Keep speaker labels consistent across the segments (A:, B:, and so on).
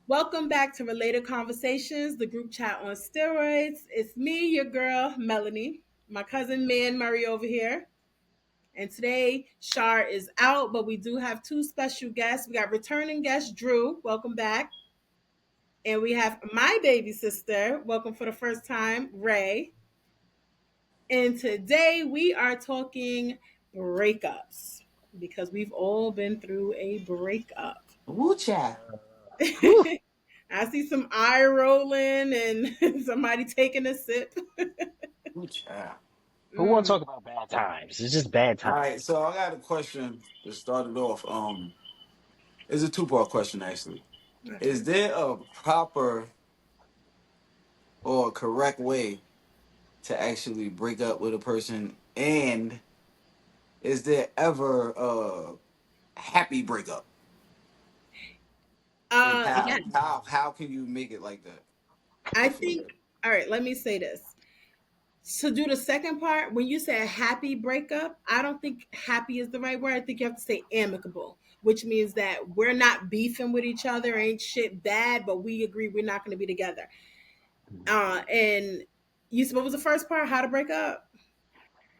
A: Welcome back to Related Conversations, the group chat on steroids. It's me, your girl, Melanie, my cousin Man Murray over here. And today, Shar is out, but we do have two special guests. We got returning guest Drew. Welcome back. And we have my baby sister. Welcome for the first time, Ray. And today we are talking breakups because we've all been through a breakup.
B: Woo child.
C: Whew,
A: I see some eye rolling and somebody taking a sip.
B: Woo child.
C: who want to
A: Mm,
C: talk about bad times? It's just bad
B: All
C: times.
B: right, so I got a question to start it off. It's a two-part question actually.
A: okay.
B: Is there a proper or correct way to actually break up with a person, and is there ever a happy breakup? And
A: Yeah,
B: how can you make it like that?
A: I
B: I feel
A: think,
B: that.
A: all right, let me say this. To do the second part, when you say a happy breakup, I don't think happy is the right word. I think you have to say amicable, which means that we're not beefing with each other, ain't shit bad, but we agree we're not going to be together. And you said what was the first part? How to break up?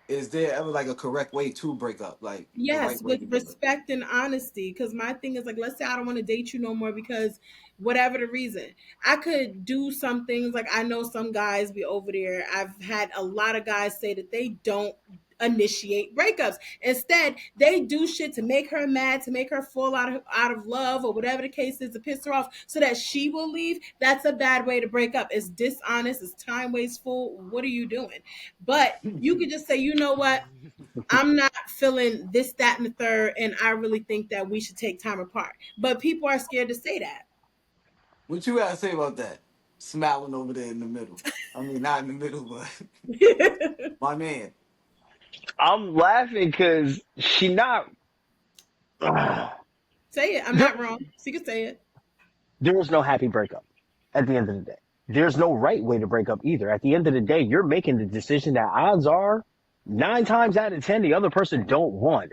B: Is there ever like a correct way to break up, like the right
A: Yes,
B: way
A: with
B: to break up?
A: respect and honesty. Because my thing is like, let's say I don't want to date you no more because whatever the reason, I could do some things. Like I know some guys be over there. I've had a lot of guys say that they don't initiate breakups. Instead, they do shit to make her mad, to make her fall out of love or whatever the case is, to piss her off so that she will leave. That's a bad way to break up. It's dishonest, it's time wasteful. What are you doing? But you could just say, you know what? I'm not feeling this, that, and the third, and I really think that we should take time apart. But people are scared to say that.
B: What you gotta say about that? Smiling over there in the middle. I mean, not in the middle, but my man.
C: I'm laughing because she not.
A: Say it. I'm
C: there,
A: not wrong. She can say it.
C: there is no happy breakup at the end of the day. There's no right way to break up either. At the end of the day, you're making the decision that odds are 9 times out of 10, the other person don't want.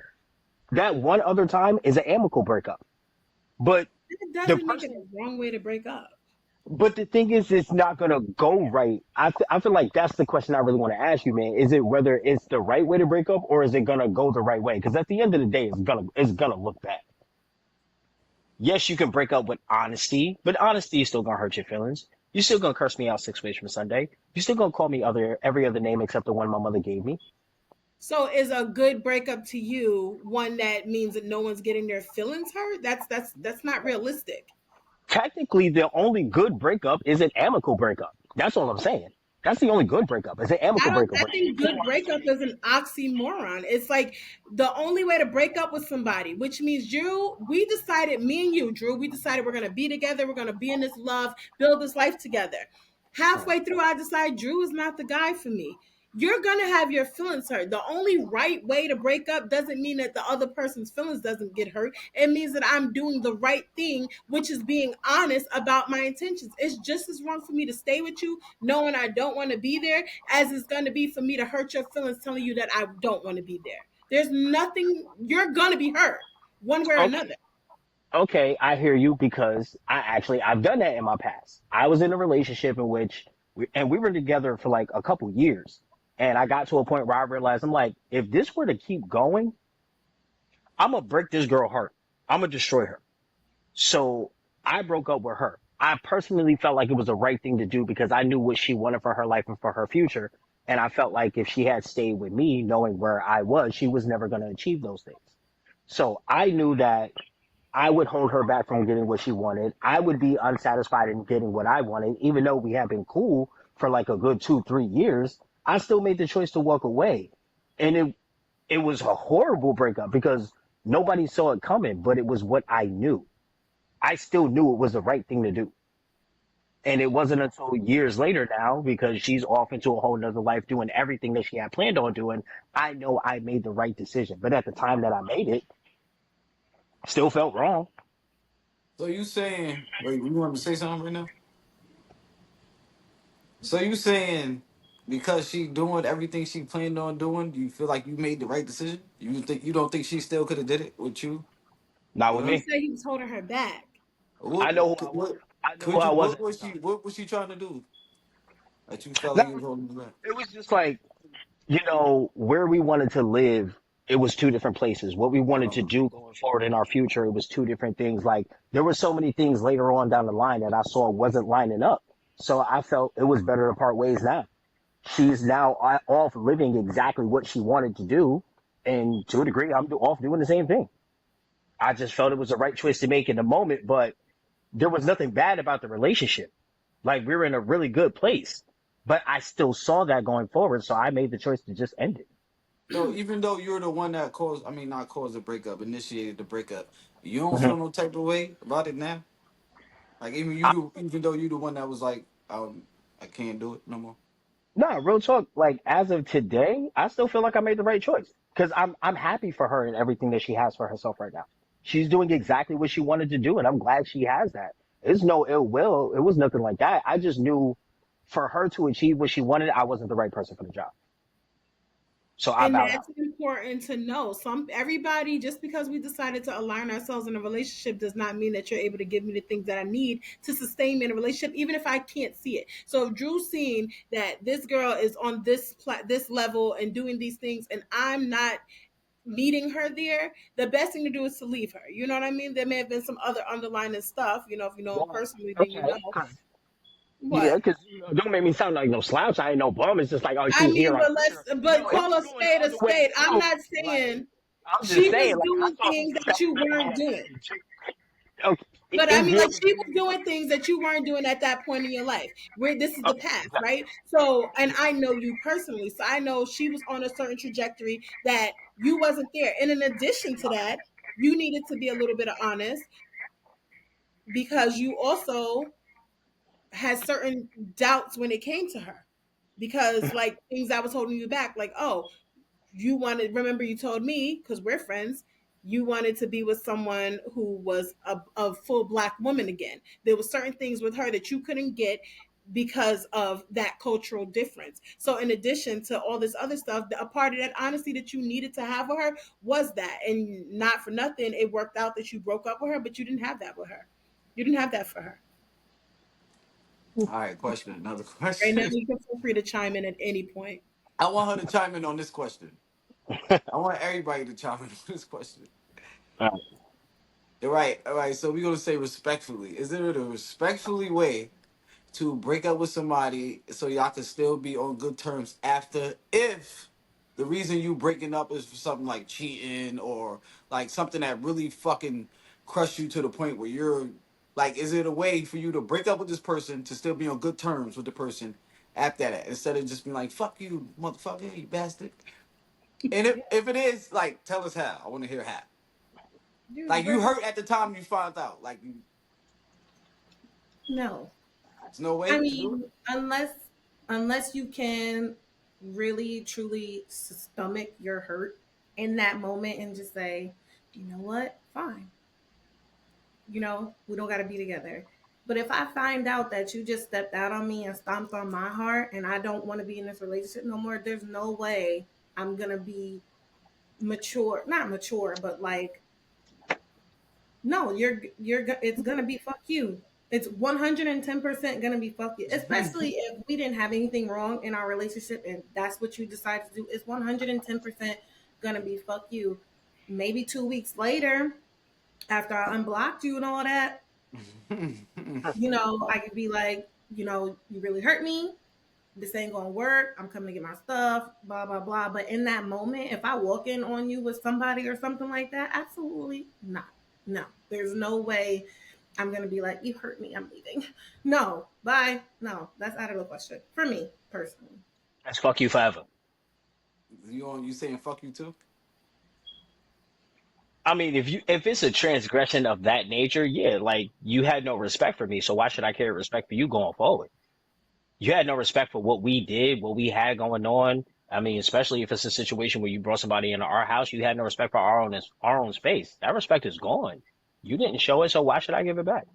C: That one other time is an amicable breakup. But
A: It
C: the
A: doesn't make it
C: person
A: a wrong way to break up.
C: But the thing is, it's not gonna go right. I feel like that's the question I really want to ask you, man. Is it whether it's the right way to break up or is it gonna go the right way? Because at the end of the day, it's gonna look bad. Yes, you can break up with honesty, but honesty is still gonna hurt your feelings. You're still gonna curse me out 6 ways from Sunday. You're still gonna call me every other name except the one my mother gave me.
A: So is a good breakup to you one that means that no one's getting their feelings hurt? That's not realistic.
C: Technically, the only good breakup is an amicable breakup. That's all I'm saying. That's the only good breakup. It's an
A: I
C: amicable
A: don't.
C: breakup
A: I
C: where
A: think
C: two
A: good
C: are
A: breakup is an oxymoron. It's like the only way to break up with somebody, which means Drew. We decided, me and you, Drew. We decided we're gonna be together. We're gonna be in this love, build this life together. Halfway through, I decide Drew is not the guy for me. You're gonna have your feelings hurt. The only right way to break up doesn't mean that the other person's feelings doesn't get hurt. It means that I'm doing the right thing, which is being honest about my intentions. It's just as wrong for me to stay with you knowing I don't want to be there as it's going to be for me to hurt your feelings telling you that I don't want to be there. There's nothing, you're going to be hurt one way or
C: okay.
A: another.
C: Okay, I hear you because I've done that in my past. I was in a relationship in which we were together for like a couple years. And I got to a point where I realized I'm like, if this were to keep going, I'm gonna break this girl heart. I'm gonna destroy her. So I broke up with her. I personally felt like it was the right thing to do because I knew what she wanted for her life and for her future. And I felt like if she had stayed with me, knowing where I was, she was never going to achieve those things. So I knew that I would hold her back from getting what she wanted. I would be unsatisfied in getting what I wanted, even though we had been cool for like a good 2, 3 years. I still made the choice to walk away, and it was a horrible breakup because nobody saw it coming, but it was what I knew. I still knew it was the right thing to do. And it wasn't until years later now, because she's off into a whole nother life doing everything that she had planned on doing, I know I made the right decision. But at the time that I made it, still felt wrong.
B: So you saying, wait, you want to say something right now? So you saying because she doing everything she planned on doing, you feel like you made the right decision? You don't think she still could have did it with you?
C: Not
B: You
C: with
B: know?
A: He
C: me.
A: said he was holding her back.
C: I
B: What,
C: know who I
B: what
C: was. I knew
B: Could
C: I
B: you?
C: wasn't at the time.
B: What was she trying to do that you felt like
C: That
B: you was
C: was
B: holding her back?
C: it was just like, where we wanted to live, it was two different places. What we wanted to
B: Um,
C: do going forward in our future, it was two different things. Like there were so many things later on down the line that I saw wasn't lining up. So I felt it was better to part ways now. She's now off living exactly what she wanted to do. And to a degree, I'm off doing the same thing. I just felt it was the right choice to make in the moment, but there was nothing bad about the relationship. Like we were in a really good place, but I still saw that going forward. So I made the choice to just end it.
B: so even though you're the one that caused, I mean, not caused the breakup, initiated the breakup, you don't
C: Mhm.
B: feel no type of way about it now. Like
C: I,
B: even though you the one that was like, I can't do it no more.
C: nah, real talk. Like as of today, I still feel like I made the right choice because I'm happy for her and everything that she has for herself right now. She's doing exactly what she wanted to do, and I'm glad she has that. There's no ill will. It was nothing like that. I just knew for her to achieve what she wanted, I wasn't the right person for the job. So I
A: And
C: bowed out.
A: that's important to know. Some everybody, just because we decided to align ourselves in a relationship does not mean that you're able to give me the things that I need to sustain me in a relationship, even if I can't see it. So if Drew's seeing that this girl is on this level and doing these things, and I'm not meeting her there, the best thing to do is to leave her. You know what I mean? There may have been some other underlying stuff. You know, if you know him
C: Well,
A: personally, then you
C: okay.
A: know
C: Yeah,
A: what.
C: because don't make me sound like no slouch. I ain't no bum. It's just like, oh,
A: I
C: she's
A: mean,
C: here. I see her.
A: but
C: No, it
A: call
C: was
A: a
C: going the
A: spade a
C: other way
A: spade. I'm
C: too.
A: not
C: Like,
A: saying
C: I'm
A: she
C: just
A: was
C: saying, like, I
A: doing
C: saw some
A: things
C: stuff
A: that
C: that
A: you
C: was like,
A: weren't
C: oh
A: doing.
C: man, okay,
A: But I
C: is
A: mean,
C: there
A: like
C: was
A: she was
C: there?
A: doing things that you weren't doing at that point in your life. Where this is the
C: Okay,
A: past,
C: exactly.
A: right? So, and I know you personally, so I know she was on a certain trajectory that you wasn't there. And in addition to that, you needed to be a little bit of honest because you also had certain doubts when it came to her. Because like things that was holding you back, like, oh, you wanted, remember you told me because we're friends, you wanted to be with someone who was a full black woman again. There were certain things with her that you couldn't get because of that cultural difference. So in addition to all this other stuff, a part of that honesty that you needed to have with her was that. And not for nothing, it worked out that you broke up with her, but you didn't have that with her. You didn't have that for her.
B: All right, question. Another
A: Right now
B: question.
A: you can feel free to chime in at any point.
B: I want her to chime in on this question. I want everybody to chime in on this question.
C: All right.
B: All right. So we're gonna say respectfully. Is there a respectfully way to break up with somebody so y'all can still be on good terms after, if the reason you breaking up is for something like cheating or like something that really fucking crushed you to the point where you're like, is it a way for you to break up with this person to still be on good terms with the person after that, instead of just being like, fuck you, motherfucker, you bastard? And if it is, like, tell us how. I want to hear how.
A: Dude,
B: Like, you
A: break
B: hurt at the time you found out. Like,
A: no.
B: there's no
A: I
B: way to do it.
A: mean, unless you can really truly stomach your hurt in that moment and just say, you know what, fine. You know, we don't got to be together. But if I find out that you just stepped out on me and stomped on my heart, and I don't want to be in this relationship no more, there's no way I'm gonna be mature. Not mature, but like, no, it's gonna be fuck you. It's 110% gonna be fuck you. Especially if we didn't have anything wrong in our relationship and that's what you decide to do. It's 110% gonna be fuck you. Maybe 2 weeks later, after I unblocked you and all that, I could be like, you really hurt me. This ain't gonna work. I'm coming to get my stuff, blah, blah, blah. But in that moment, if I walk in on you with somebody or something like that, absolutely not. No, there's no way I'm gonna be like, you hurt me, I'm leaving. No, bye. No, that's out of the question for me personally.
C: That's fuck you forever.
B: You saying fuck you too?
C: I mean, if it's a transgression of that nature, yeah, like you had no respect for me, so why should I carry respect for you going forward? You had no respect for what we did, what we had going on. I mean, especially if it's a situation where you brought somebody into our house, you had no respect for our own space. That respect is gone. You didn't show it, so why should I give it back?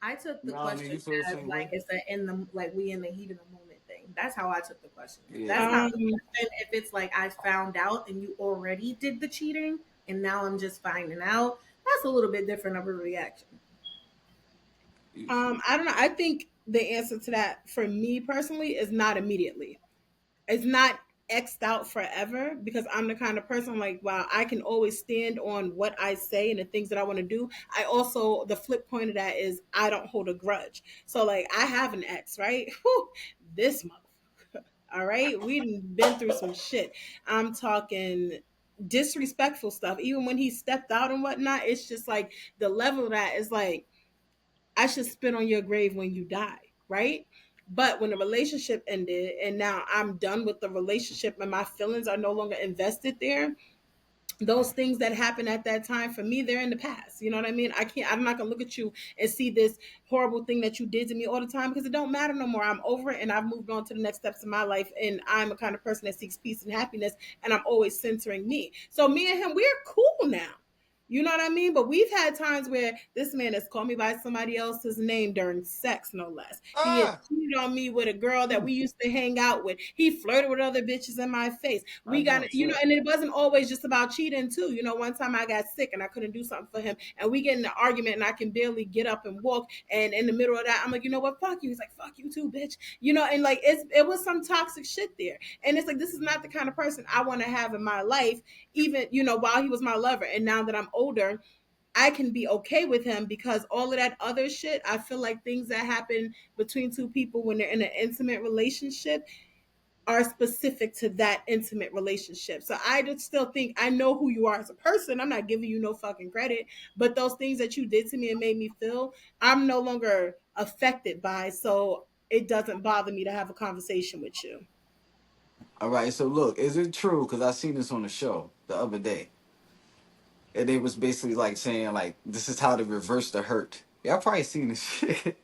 A: I took the
B: No, I mean,
A: question
B: you feel the
A: as
B: same
A: like
B: way.
A: it's a in the like we in the heat of the moment thing. That's how I took the question. That's
B: Yeah.
A: not Um, the question if it's like I found out and you already did the cheating and now I'm just finding out. That's a little bit different of a reaction. I don't know. I think the answer to that for me personally is not immediately. It's not xed out forever because I'm the kind of person like, wow, I can always stand on what I say and the things that I want to do. I also, the flip point of that is I don't hold a grudge. So like I have an ex, right? Whew, this motherfucker. All right. We've been through some shit. I'm talking disrespectful stuff. Even when he stepped out and whatnot, it's just like the level of that is like, I should spit on your grave when you die, right? But when the relationship ended and now I'm done with the relationship and my feelings are no longer invested there, those things that happened at that time for me, they're in the past. You know what I mean? I'm not gonna look at you and see this horrible thing that you did to me all the time because it don't matter no more. I'm over it and I've moved on to the next steps in my life. And I'm a kind of person that seeks peace and happiness, and I'm always centering me. So me and him, we're cool now. You know what I mean? But we've had times where this man has called me by somebody else's name during sex, no less. He has
B: Ah,
A: cheated on me with a girl that we used to hang out with. He flirted with other bitches in my face.
B: I
A: We got,
B: know
A: you know,
B: shit.
A: and it wasn't always just about cheating, too. You know, one time I got sick and I couldn't do something for him, and we get in an argument and I can barely get up and walk. And in the middle of that, I'm like, you know what? Fuck you. He's like, fuck you too, bitch. You know, and like it was some toxic shit there. And it's like, this is not the kind of person I want to have in my life, even, you know, while he was my lover. And now that I'm older, I can be okay with him because all of that other shit, I feel like things that happen between two people when they're in an intimate relationship are specific to that intimate relationship. So I just still think I know who you are as a person. I'm not giving you no fucking credit, but those things that you did to me and made me feel, I'm no longer affected by. So it doesn't bother me to have a conversation with you.
B: All right, so look, is it true? Because I seen this on the show the other day, and they was basically like saying like this is how to reverse the hurt. Yeah, I probably seen this shit.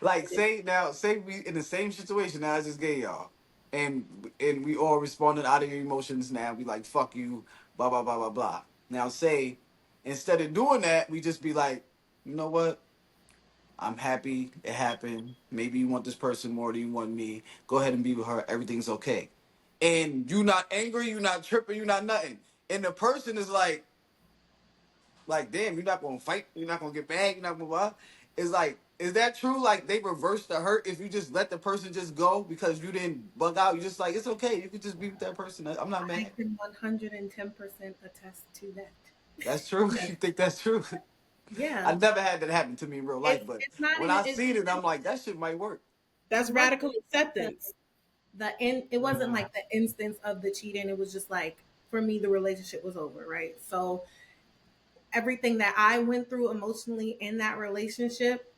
B: Like say we in the same situation that I just gave y'all, and we all responded out of your emotions. Now we like fuck you, blah blah blah blah blah. Now say instead of doing that, we just be like, you know what? I'm happy it happened. Maybe you want this person more than you want me. Go ahead and be with her. Everything's okay. And you not angry, you not tripping, you not nothing. And the person is like, damn, you're not gonna fight, you're not gonna get mad, you're not gonna blah. It's like, is that true? Like they reverse the hurt if you just let the person just go because you didn't bug out. You just like it's okay. You could just be with that person. I'm not
D: I
B: mad.
D: can 110% attest to that.
B: That's true.
D: Yes.
B: You think that's true? I
D: Yeah.
B: never had that happen to me in real life, but
D: It's not
B: when
D: even
B: I
D: it
B: seen it, I'm
D: wasn't
B: like, that shit might work.
A: That's
D: it wasn't
A: radical
D: the
A: acceptance.
D: it wasn't like the instance of the cheating. It was just like for me the relationship was over, right? So everything that I went through emotionally in that relationship,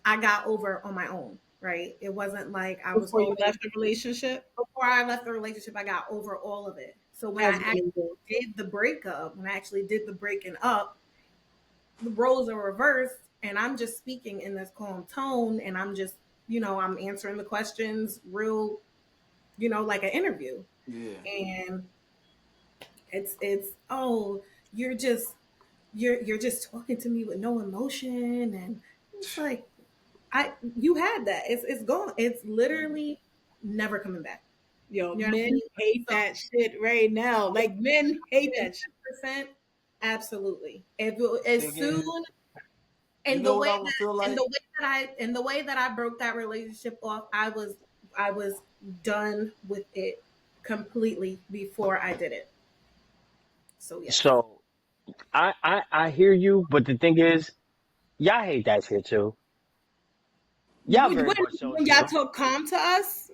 D: I got over on my own, right? It wasn't like I was
A: Before you
D: always
A: left the relationship
D: before I left the relationship, I got over all of it. So when I
A: as
D: actually
A: being good.
D: did the breakup, when I actually did the breaking up, the roles are reversed, and I'm just speaking in this calm tone, and I'm just, I'm answering the questions real, like an interview.
B: Yeah.
D: And it's oh, you're just you're just talking to me with no emotion, and it's like you had that. It's gone. It's literally never coming back.
A: Yo,
D: You know what I
A: men
D: mean?
A: hate
D: So
A: that shit right now. Like men hate that shit.
D: 110%, absolutely. As
B: Thing
D: soon
B: is, you
D: and
B: know what I would feel like?
D: the way that I broke that relationship off, I was done with it completely before I did it. So yes.
C: So I hear you, but the thing is, y'all hate that shit too. Y'all
A: When,
C: very
A: when
C: much so
A: when y'all
C: do.
A: talk calm to us,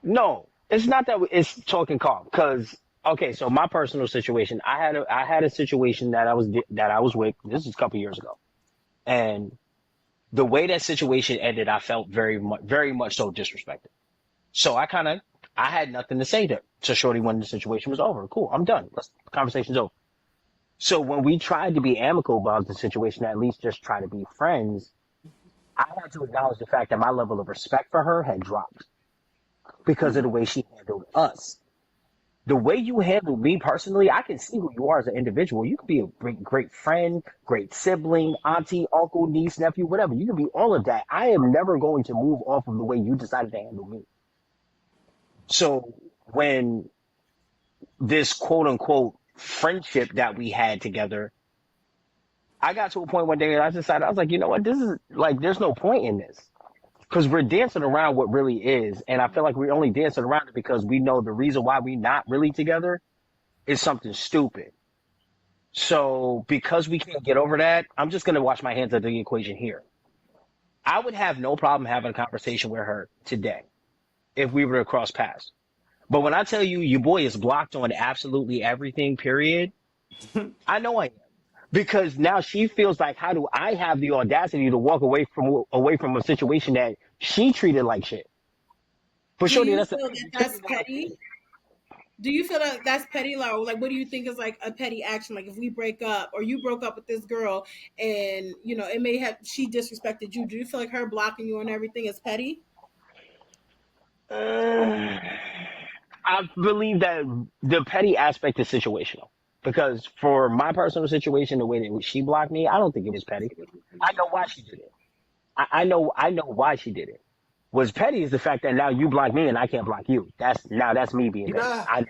C: No, it's not that it's talking calm. Cause okay, so my personal situation, I had a situation that I was with. This is a couple years ago, and the way that situation ended, I felt very much so disrespected. So I had nothing to say to Shorty when the situation was over. Cool, I'm done. Conversation's over. So when we tried to be amicable about the situation, at least just try to be friends, I had to acknowledge the fact that my level of respect for her had dropped because of the way she handled us. The way you handle me personally, I can see who you are as an individual. You could be a great friend, great sibling, auntie, uncle, niece, nephew, whatever. You can be all of that. I am never going to move off of the way you decided to handle me. So when this quote unquote friendship that we had together I got to a point one day and I decided, I was like, you know what? This is like, there's no point in this because we're dancing around what really is. And I feel like we're only dancing around it because we know the reason why we're not really together is something stupid. So because we can't get over that, I'm just going to wash my hands of the equation here. I would have no problem having a conversation with her today if we were to cross paths. But when I tell you your boy is blocked on absolutely everything, period, I know I am. Because now she feels like, how do I have the audacity to walk away from a situation that she treated like shit? But
A: Do
C: shorty,
A: you
C: that's the
A: feel
C: thing.
A: that
C: You treat
A: that's
C: me like
A: petty?
C: shit.
A: Do you feel that that's petty, like what do you think is like a petty action? Like if we break up or you broke up with this girl and you know it may have she disrespected you, do you feel like her blocking you and everything is petty?
C: Uh, I believe that the petty aspect is situational. Because for my personal situation, the way that she blocked me, I don't think it was petty. I know why she did it. I know why she did it. What's petty is the fact that now you block me and I can't block you. That's me being petty.
B: Yeah.
C: I know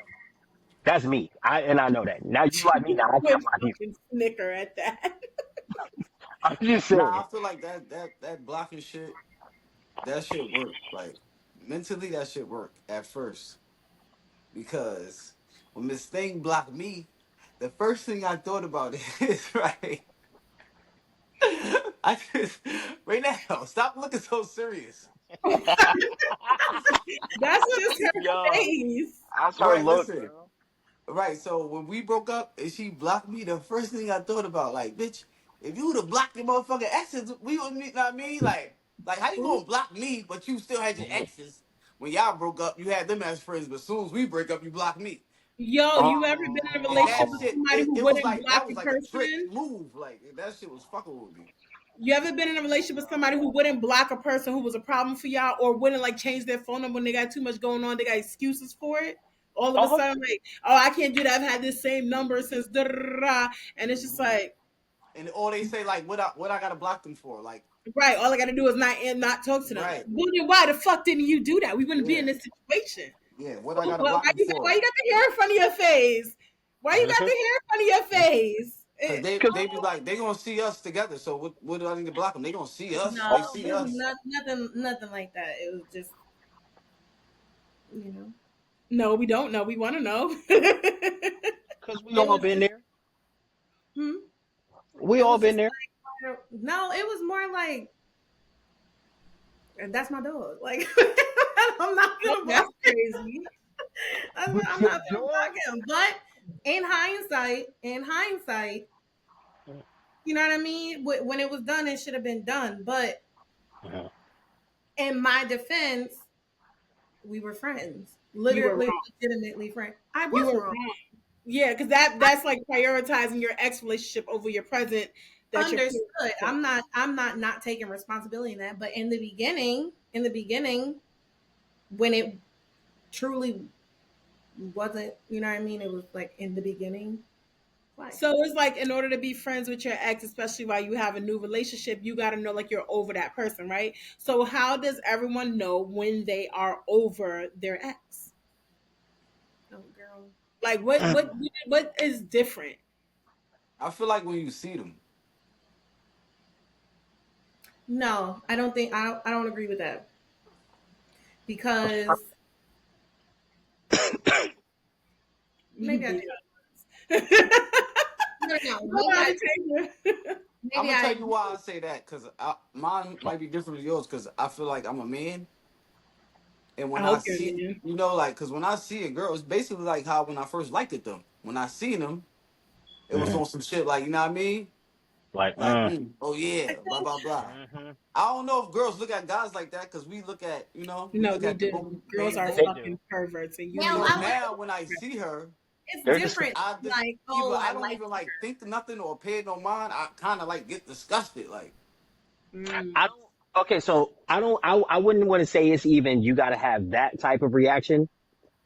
C: that's me. I know that. Now you block me, now I
A: Would
C: can't block you.
A: fucking snicker at that.
C: I'm just
B: Nah,
C: saying.
B: I feel like that blocking shit, that shit work. Like mentally, that shit work at first because when Miss Thing blocked me, the first thing I thought about is right. I just right now stop looking so serious.
A: That's just her
C: Yo,
A: face.
C: that's her
B: Right,
C: look,
B: listen.
C: bro.
B: Right, so when we broke up and she blocked me, the first thing I thought about, like, bitch, if you would have blocked your motherfucking exes, we would meet. Know what I mean, like how you gonna block me, but you still had your exes when y'all broke up? You had them as friends, but as soon as we break up, you block me,
A: Yo, you ever been in a
B: and
A: relationship
B: that
A: with
C: Oh,
B: shit,
A: somebody
B: it,
A: who
B: it was
A: wouldn't
B: like
A: block
B: that
A: a
B: was like a trick
A: person?
B: move, like that shit was fucking with me.
A: You ever been in a relationship with somebody who wouldn't block a person who was a problem for y'all or wouldn't like change their phone number when they got too much going on? They got excuses for it. All of a sudden,
C: 100%.
A: like, oh, I can't do that. I've had this same number since da da da da. And it's just like,
B: And all they say like, what I gotta block them for? Like,
A: right, all I gotta do is not talk to them.
B: right,
A: Well, then why the fuck didn't you do that? We wouldn't be in
B: yeah,
A: this situation.
B: yeah, what I gotta
A: Well,
B: block them
A: why
B: for?
A: you got the hair in front of your face? Why you got the hair in front of your face?
B: Cause they be like they gonna see us together. So what do I need to block them? They gonna see us.
D: No,
B: They
C: Oh,
B: see
D: it was
B: us.
D: nothing like that. It was just, you know,
A: No, we don't know. We want to know.
C: because we
D: it
C: all
D: was
C: been
D: just,
C: there.
D: hmm,
C: We
D: it
C: all
D: was
C: been
D: just
C: there.
D: like, no, it was more like, that's my dog. Like, I'm not
A: Oh,
D: gonna block.
A: that's crazy.
D: I'm
C: With your
D: not gonna block
C: dog?
D: him. But in hindsight, you know what I mean. When it was done, it should have been done. But
C: Mhm.
D: in my defense, we were friends,
A: You were
D: literally,
A: wrong.
D: legitimately friends. I
A: You
D: was
A: were
D: wrong.
A: wrong. Yeah, because that's like prioritizing your ex relationship over your present. That you're
D: Understood. I'm not taking responsibility in that. But in the beginning, when it truly wasn't, you know what I mean? It was like in the beginning. Like,
A: so it's like in order to be friends with your ex, especially while you have a new relationship, you got to know like you're over that person, right? So how does everyone know when they are over their ex?
D: oh girl.
A: Like what is different?
B: I feel like when you see them,
D: No, I don't agree with that. Because maybe I do. No, no, no.
A: Go on, Taylor.
B: I'm
D: Maybe
B: gonna tell
D: I
B: you why I say that because mine might be different from yours because I feel like I'm a man, and
A: I
B: when I
A: hope you're
B: see,
A: man.
B: like, because when I see a girl, it's basically like how when I first liked it them. When I seen them, it was
C: Mhm.
B: on some shit like you know what I mean,
C: Like,
B: like oh
D: I
B: yeah, blah
D: think
B: blah blah.
C: mhm.
B: I don't know if girls look at guys like that because we look at we
A: No,
B: look
A: we
B: at the
A: do. Girls
B: main
A: are
C: They
B: goal.
C: do.
A: fucking perverts, and you
D: now
A: need
B: So
A: to
D: I
A: know.
D: would
B: now when I see her,
D: it's
C: They're
D: different.
C: disgusting.
D: Like,
B: either
D: oh,
B: I
D: I
B: don't
D: like
B: even like think nothing or pay no mind. I kind of like get disgusted. Like
A: Mm.
C: I don't. Okay, so I don't. I wouldn't want to say it's even. You got to have that type of reaction.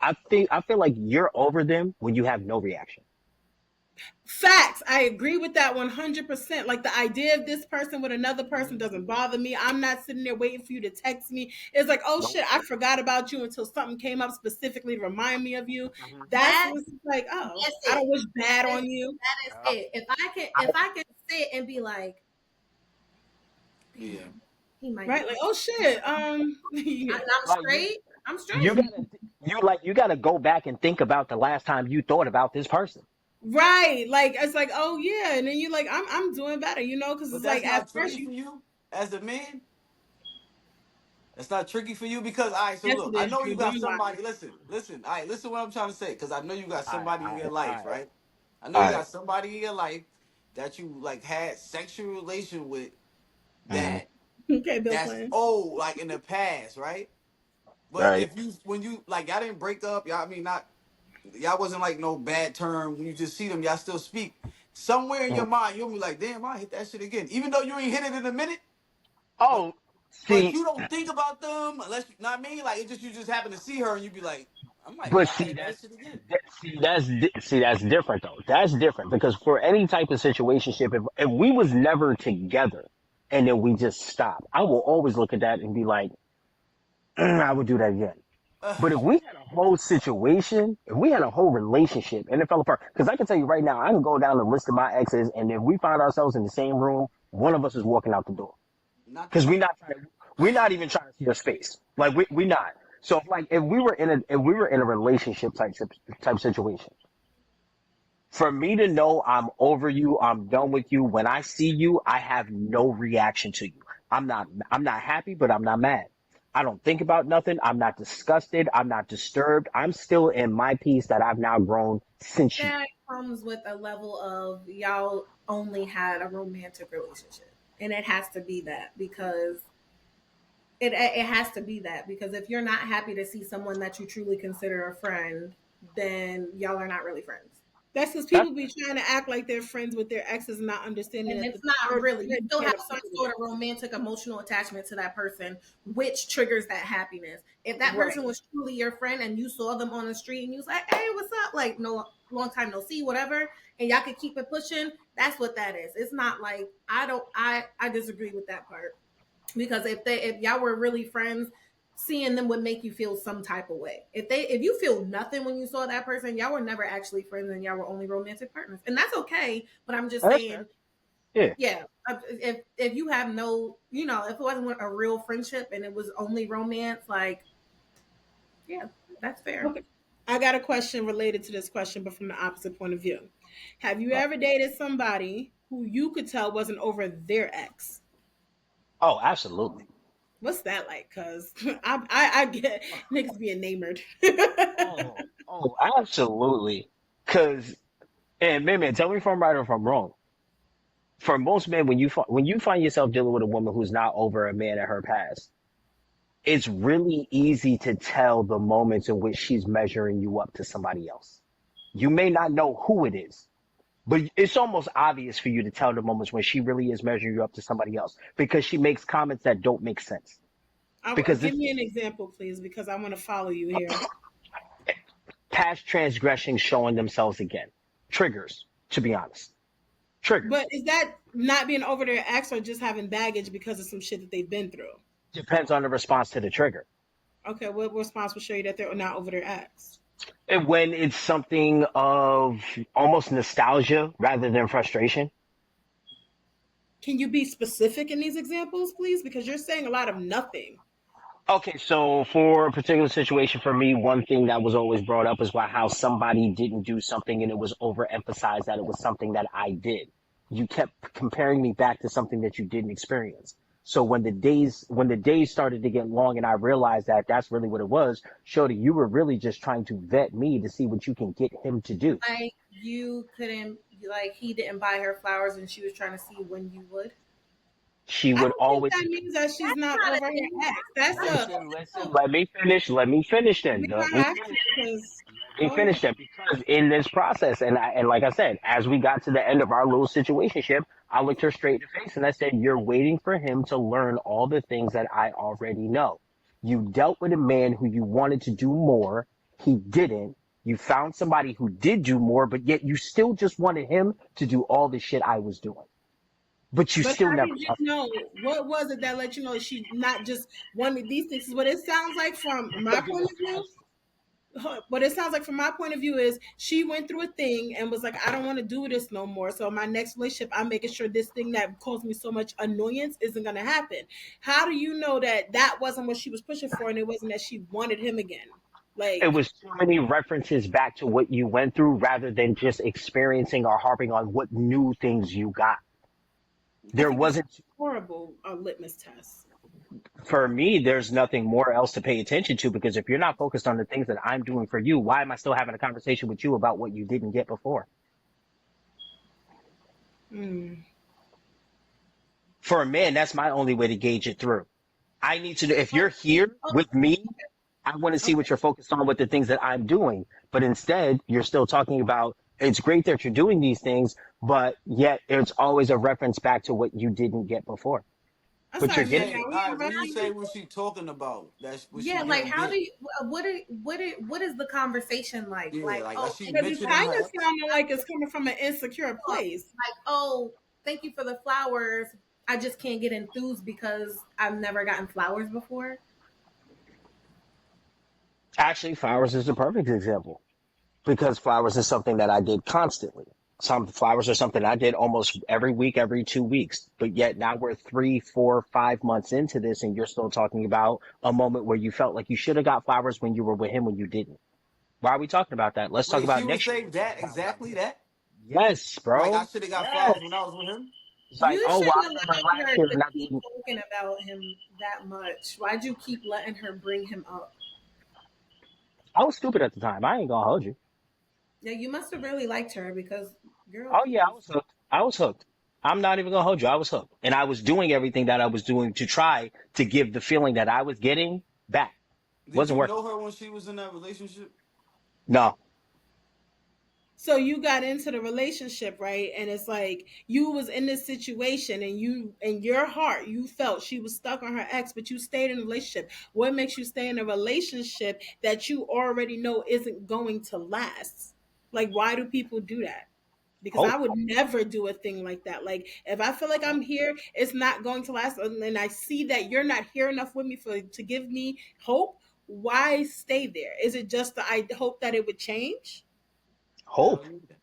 C: I feel like you're over them when you have no reaction.
A: Facts. I agree with that 100%. Like the idea of this person with another person
B: Mhm.
A: doesn't bother me. I'm not sitting there waiting for you to text me. It's like, oh
C: Nope.
A: shit, I forgot about you until something came up specifically to remind me of you.
C: Hmm.
A: That's
D: That
A: what's like, oh,
D: that's
A: I
D: it.
A: don't wish bad
D: That is
A: on you.
D: that is
C: Yeah.
D: it.
C: I,
D: If I can sit and be like,
B: Yeah.
D: damn, he might be
A: Right? Like,
D: thinking
A: oh
D: about
A: shit.
D: and
A: Yeah.
D: I'm
C: like
D: straight. I'm
C: you
D: straight.
C: gotta you gotta go back and think about the last time you thought about this person.
A: Right. Like it's like, oh yeah. And then you like, I'm doing better, because
B: But
A: it's
B: that's
A: like at
B: not
A: first
B: tricky
A: you
B: for you as a man. That's not tricky for you because, all right. So
A: yes
B: look,
A: it
B: I
A: is,
B: know you
A: Drew.
B: got
A: Don't lie.
B: somebody. Listen, listen. All right, listen what I'm trying to say because I know you got somebody in your
C: All
B: life,
C: right,
B: right? I know
C: all
B: you
C: right.
B: got somebody in your life that you like had sexual relation with
C: Mm-hmm.
B: that
A: Okay, Bill
B: that's
A: Clinton.
B: old, like in the past, right? But
C: Right.
B: if you when you like y'all didn't break up, y'all I mean not y'all wasn't like no bad term when you just see them, y'all still speak. Somewhere in your
C: Mhm.
B: mind, you'll be like, damn, I hit that shit again. Even though you ain't hit it in a minute, but
C: Oh,
B: but
C: see,
B: you don't think about them unless you know what I mean? Like it just you just happen to see her and you be like,
C: but
B: I might
C: see
B: hit that
C: that's
B: shit again.
C: see that's different though. That's different because for any type of situationship, if we was never together and then we just stop, I will always look at that and be like, I would do that again. But if we had a whole situation, if we had a whole relationship and it fell apart, because I can tell you right now, I can go down the list of my exes, and if we find ourselves in the same room, one of us is walking out the door
B: Not the
C: because
B: same.
C: we're not even trying to see her space. Like we not. So if we were in a relationship type situation, for me to know I'm over you, I'm done with you. When I see you, I have no reaction to you. I'm not happy, but I'm not mad. I don't think about nothing. I'm not disgusted. I'm not disturbed. I'm still in my peace that I've now grown since you.
D: That comes with a level of y'all only had a romantic relationship. And it has to be that because it has to be that because if you're not happy to see someone that you truly consider a friend, then y'all are not really friends.
A: That's because
C: That's
A: people be trying to act like they're friends with their exes, not understanding
D: And
A: that
D: it's
A: the
D: not
A: third
D: really. You
A: party
D: still have
A: can't
D: some
A: appreciate
D: sort
A: it.
D: of romantic, emotional attachment to that person, which triggers that happiness. If that person
A: Right.
D: was truly your friend and you saw them on the street and you was like, "Hey, what's up?" Like, no, long time no see, whatever, and y'all could keep it pushing. That's what that is. It's not like I don't. I disagree with that part because if y'all were really friends, seeing them would make you feel some type of way. If you feel nothing when you saw that person, y'all were never actually friends and y'all were only romantic partners, and that's okay. But I'm just
C: that's fair.
D: saying,
C: Yeah.
D: yeah, if you have no, if it wasn't a real friendship and it was only romance, like, yeah, that's fair.
A: Okay. I got a question related to this question, but from the opposite point of view. Have you
C: Oh,
A: ever dated somebody who you could tell wasn't over their ex?
C: oh, absolutely.
A: What's that like? Cause I get niggas being enamored.
C: Oh, absolutely. Cause, and man, tell me if I'm right or if I'm wrong. For most men, when you find yourself dealing with a woman who's not over a man at her past, it's really easy to tell the moments in which she's measuring you up to somebody else. You may not know who it is, but it's almost obvious for you to tell the moments when she really is measuring you up to somebody else because she makes comments that don't make sense. Because
A: Give
C: it's
A: me an example, please, because I want to follow you here.
C: past transgressions showing themselves again. Triggers, to be honest.
A: But
C: Triggers.
A: is that not being over their ex or just having baggage because of some shit that they've been through?
C: Depends on the response to the trigger.
A: Okay, what response will show you that they're not over their ex?
C: And when it's something of almost nostalgia rather than frustration.
A: Can you be specific in these examples, please? Because you're saying a lot of nothing.
C: Okay, so for a particular situation for me, one thing that was always brought up is why how somebody didn't do something and it was overemphasized that it was something that I did. You kept comparing me back to something that you didn't experience. So when the days started to get long and I realized that that's really what it was, Shorty, you were really just trying to vet me to see what you can get him to do.
D: Like you couldn't, like he didn't buy her flowers and she was trying to see when you would.
C: She
A: I
C: would
A: don't think
C: always
A: that means that she's
D: That's
A: not
D: not a
A: over her
D: thing.
A: ex. That's a
C: listen, let me finish then.
A: we're gonna have to because
C: Me
A: go ahead.
C: finish that because in this process, and like I said, as we got to the end of our little situationship, I looked her straight in the face and I said, "You're waiting for him to learn all the things that I already know. You dealt with a man who you wanted to do more. He didn't. You found somebody who did do more, but yet you still just wanted him to do all the shit I was doing. But you
A: But
C: still
A: how
C: never
A: did you
C: loved me.
A: know? What was it that let you know she not just wanted these things? Is what it sounds like from my
C: Because it
A: point
C: was
A: of view.
C: constant.
A: What it sounds like from my point of view is she went through a thing and was like, I don't want to do this no more. So my next relationship, I'm making sure this thing that caused me so much annoyance isn't going to happen. How do you know that that wasn't what she was pushing for, and it wasn't that she wanted him again?
C: It
A: Like,
C: was too many references back to what you went through rather than just experiencing or harping on what new things you got.
A: I
C: There
A: think that's
C: wasn't,
A: horrible litmus test.
C: for me, there's nothing more else to pay attention to because if you're not focused on the things that I'm doing for you, why am I still having a conversation with you about what you didn't get before?
A: Mm.
C: For a man, that's my only way to gauge it through. I need to know if you're
D: Okay.
C: here with me, I want to see what
A: Okay.
C: you're focused on with the things that I'm doing. But instead, you're still talking about it's great that you're doing these things, but yet it's always a reference back to what you didn't get before.
A: I'm
C: But
B: When
C: you're
A: sorry,
B: you
A: Manny.
C: getting
B: say,
C: it.
A: Are we
B: all right,
A: in
B: when you say
A: reference?
B: what she talking about, that's what she
D: Yeah, like
B: didn't
D: how do
B: get.
D: you what is the conversation like?
B: Yeah,
D: Like,
B: like
D: oh,
B: she
D: thank
A: Because
D: you
A: it's
D: for
B: mentioning
A: kind
B: her
A: of
B: ex.
A: sounding like it's coming from an insecure place.
D: like, oh, thank you for the flowers. I just can't get enthused because I've never gotten flowers before.
C: Actually, flowers is a perfect example because flowers is something that I did constantly. Some flowers are something I did almost every week, every 2 weeks. But yet now we're 3, 4, 5 months into this, and you're still talking about a moment where you felt like you should have got flowers when you were with him when you didn't. Why are we talking about that? Let's talk
B: Wait, she
C: about
B: would
C: next year
B: say
C: what you
B: that
C: got when I'm
B: exactly
C: here.
B: that?
C: Yes,
B: Like I
C: bro.
B: should have got flowers when I
C: Yes.
B: was with him?
C: It's like,
D: You
C: oh, well, I
D: shouldn't have
C: remember
D: allowed
C: last
D: her
C: year
D: to
C: and I
D: keep
C: didn't.
D: talking about him that much. Why'd you keep letting her bring him up?
C: I was stupid at the time. I ain't gonna hold you.
D: Yeah, you must have really liked her because, girl,
C: Oh yeah, I
D: please.
C: was hooked. I was hooked. I'm not even gonna hold you. I was hooked. And I was doing everything that I was doing to try to give the feeling that I was getting back.
B: Did
C: Wasn't
B: you
C: working.
B: know her when she was in that relationship?
C: No.
A: So you got into the relationship, right? And it's like you was in this situation and you in your heart you felt she was stuck on her ex, but you stayed in a relationship. What makes you stay in a relationship that you already know isn't going to last? Like, why do people do that? Because I
C: Hope.
A: would never do a thing like that. Like, if I feel like I'm here, it's not going to last, and I see that you're not here enough with me for to give me hope. Why stay there? Is it just that I hope that it would change?
C: Hope.
B: Hell yeah.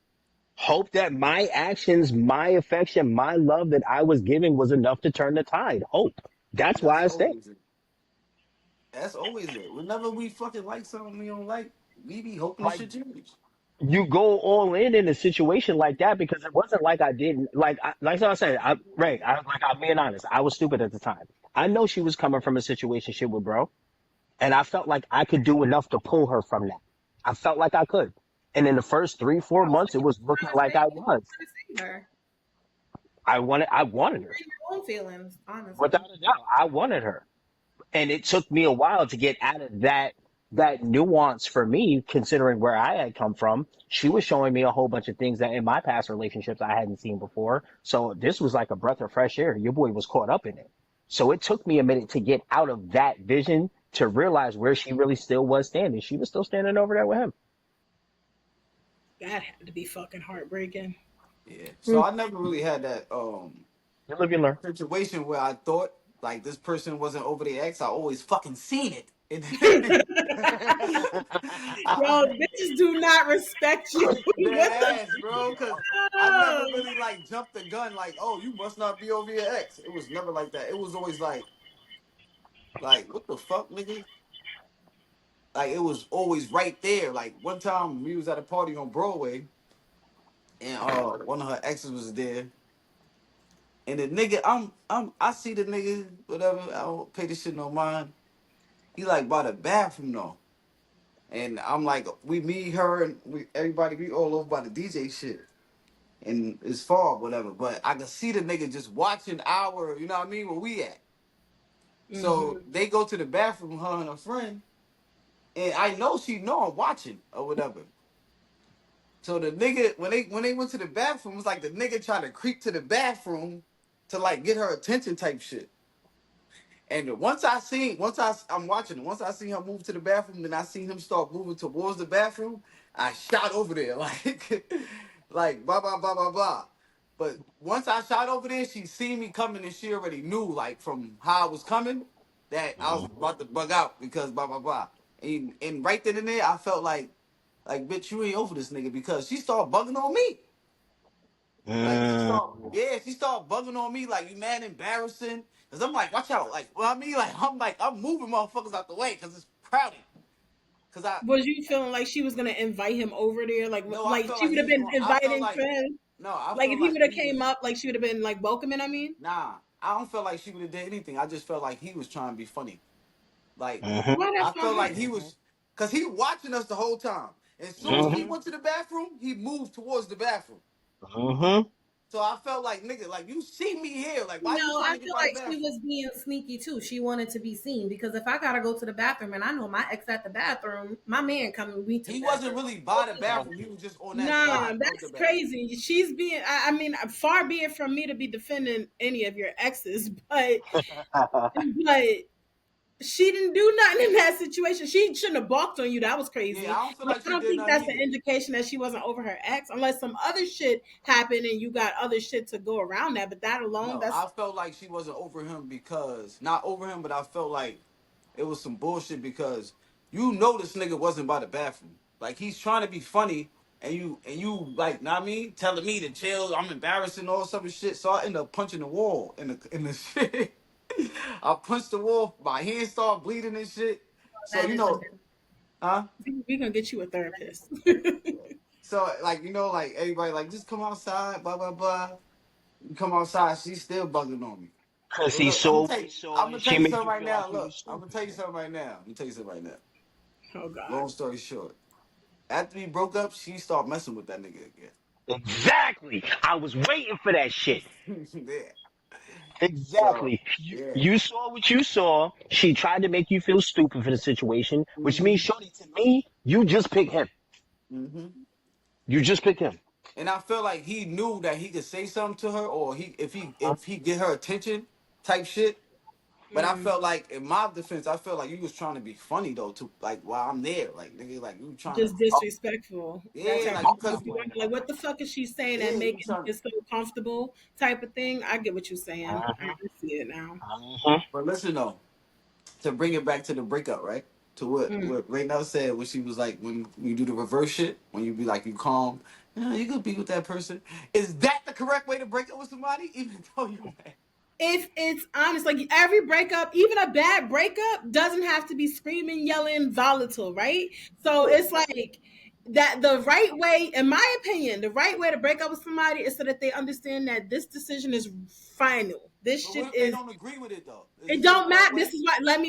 C: Hope that my actions, my affection, my love that I was giving was enough to turn the tide. Hope. That's
B: That's
C: why I stayed.
B: always it. That's always it. Whenever we fucking like something we don't like, we be hoping the
C: Like
B: shit change.
C: you go all in a situation like that because it wasn't like I didn't like I said, Ray, I'm being honest. I was stupid at the time. I know she was coming from a situation shit with bro. And I felt like I could do enough to pull her from that. I felt like I could. And in the first 3, 4 months, it
D: So
C: was
D: you
C: looking
D: trying to
C: like
D: save,
C: I
D: you
C: was.
D: trying to save her.
C: I wanted her.
D: Save your own feelings, honestly.
C: Without a doubt, I wanted her. And it took me a while to get out of that nuance for me, considering where I had come from. She was showing me a whole bunch of things that in my past relationships I hadn't seen before. So this was like a breath of fresh air. Your boy was caught up in it. So it took me a minute to get out of that vision to realize where she really still was standing. She was still standing over there with him.
A: That had to be fucking heartbreaking.
B: Yeah. So I never really had that
C: You live, you learn.
B: situation where I thought like this person wasn't over the ex. I always fucking seen it.
A: Yo,
B: I,
A: bitches do not respect you.
B: dead
A: What the
B: ass, bro. Cause I never
A: fuck?
B: really like jumped the gun like, oh, you must not be over your ex. It was never like that. It was always like what the fuck, nigga? Like it was always right there. Like one time we was at a party on Broadway and one of her exes was there. And the nigga, I see the nigga, whatever, I don't pay this shit no mind. He like by the bathroom though. And I'm like, me, her, and everybody, we all over by the DJ shit. And it's far, whatever. But I can see the nigga just watching our, you know what I mean, where we at. So
A: Mm-hmm.
B: they go to the bathroom, her and her friend, and I know she know I'm watching or whatever. So the nigga, when they went to the bathroom, it was like the nigga tried to creep to the bathroom to like get her attention type shit. And I'm watching. Once I see her move to the bathroom, then I see him start moving towards the bathroom. I shot over there, like blah blah blah blah blah. But once I shot over there, she seen me coming and she already knew, like from how I was coming, that I was
C: Mm-hmm.
B: about to bug out because blah blah blah. And right then and there, I felt like bitch, you ain't over this nigga because she started bugging on me. Like
C: Mm-hmm.
B: she started bugging on me like you mad embarrassing. Cause I'm like, watch out, like well I mean like I'm moving motherfuckers out the way because it's crowded. Cause I
A: Was you feeling like she was gonna invite him over there?
B: no, I
A: Like
B: felt
A: she
B: like
A: would
B: he
A: have
B: was
A: been
B: going. I felt
A: inviting
B: like
A: friends?
B: no, I
A: Like
B: felt
A: if he
B: like
A: would have
B: he
A: came
B: was
A: up, like she would have been like welcoming, I mean?
B: nah. I don't feel like she would have did anything. I just felt like he was trying to be funny. Like
A: Why
B: I
A: that's not
B: felt like
A: her?
B: he was, cause he watching us the whole time. As soon as we
C: Mm-hmm.
B: went to the bathroom, he moved towards the bathroom.
C: Mm-hmm.
B: So I felt like nigga, like you see me here, like why you
D: No,
B: trying
D: I
B: to get
D: feel
B: by the
D: like she
B: bathroom?
D: was being sneaky too. She wanted to be seen because if I gotta go to the bathroom and I know my ex at the bathroom, my man coming with me to the
B: He wasn't
D: bathroom.
B: really
D: Go
B: by the
D: to the bathroom.
B: bathroom. He was just on that
A: Nah,
B: side of the
A: that's
B: bathroom.
A: crazy. She's being, I mean, far be it from me to be defending any of your exes, but she didn't do nothing in that situation. She shouldn't have balked on you. That was
B: Yeah,
A: crazy.
B: I don't feel
A: But
B: like
A: I
B: she
A: don't
B: did
A: think
B: nothing
A: that's an
B: either.
A: indication that she wasn't over her ex, unless some other shit happened and you got other shit to go around that. But that alone,
B: No,
A: that's
B: I felt like she wasn't over him because not over him, but I felt like it was some bullshit because you know this nigga wasn't by the bathroom. Like he's trying to be funny, and you like, not me telling me to chill. I'm embarrassing all some shit, so I end up punching the wall in the shit. I punched the wall. My hand started bleeding and shit. So
D: That
B: you
D: is a
B: know, huh?
A: we're gonna get you a therapist.
B: So like like everybody like just come outside, blah blah blah. You come outside, she's still bugging on me.
C: Cause
B: But
C: he
B: look,
C: saw what he saw
B: I'm
C: and
B: gonna tell
C: she
B: you
C: made
B: something
C: you
B: right
C: feel like
B: now.
C: you was
B: Look, I'm gonna
C: stupid.
B: tell you something right now. Let me tell you something right now.
A: Oh God.
B: Long story short, after we broke up, she started messing with that nigga
C: Exactly. I was waiting for that shit.
B: again. Yeah. So
C: Exactly. You
B: yeah.
C: you saw what you saw. She tried to make you feel stupid for the situation, which means,
B: hmm
C: shorty, to me, you just pick him.
B: hmm
C: You just pick him.
B: And I feel like he knew that he could say something to her, or
C: Uh-huh.
B: if he get her attention, type shit. But I
A: Mm.
B: felt like, in my defense, I felt like you was trying to be funny though, too. Like while I'm there, like nigga, like you trying to,
A: Just disrespectful. That's
B: yeah,
A: how
B: like
A: people
B: you
A: make
B: cause
A: you wonder, like, what the fuck is she saying
B: yeah,
A: that
B: you
A: making
B: trying.
A: it so comfortable type of thing? I get what you're saying.
C: Uh-huh.
A: I see it now.
C: Uh-huh.
B: But listen though, to bring it back to the breakup, right? To
A: Mm.
B: what Ray now said when she was like, when you do the reverse shit, when you be like you calm, you could be with that person. Is that the correct way to break up with somebody, even though you mad?
A: If it's honest, like every breakup, even a bad breakup, doesn't have to be screaming, yelling, volatile, right? So it's like that the right way, in my opinion, the right way to break up with somebody is so that they understand that this decision is final. This
B: But what
A: shit
B: if they
A: is,
B: don't agree with it though? Is
A: it
B: it still the
A: don't
B: right
A: matter.
B: way?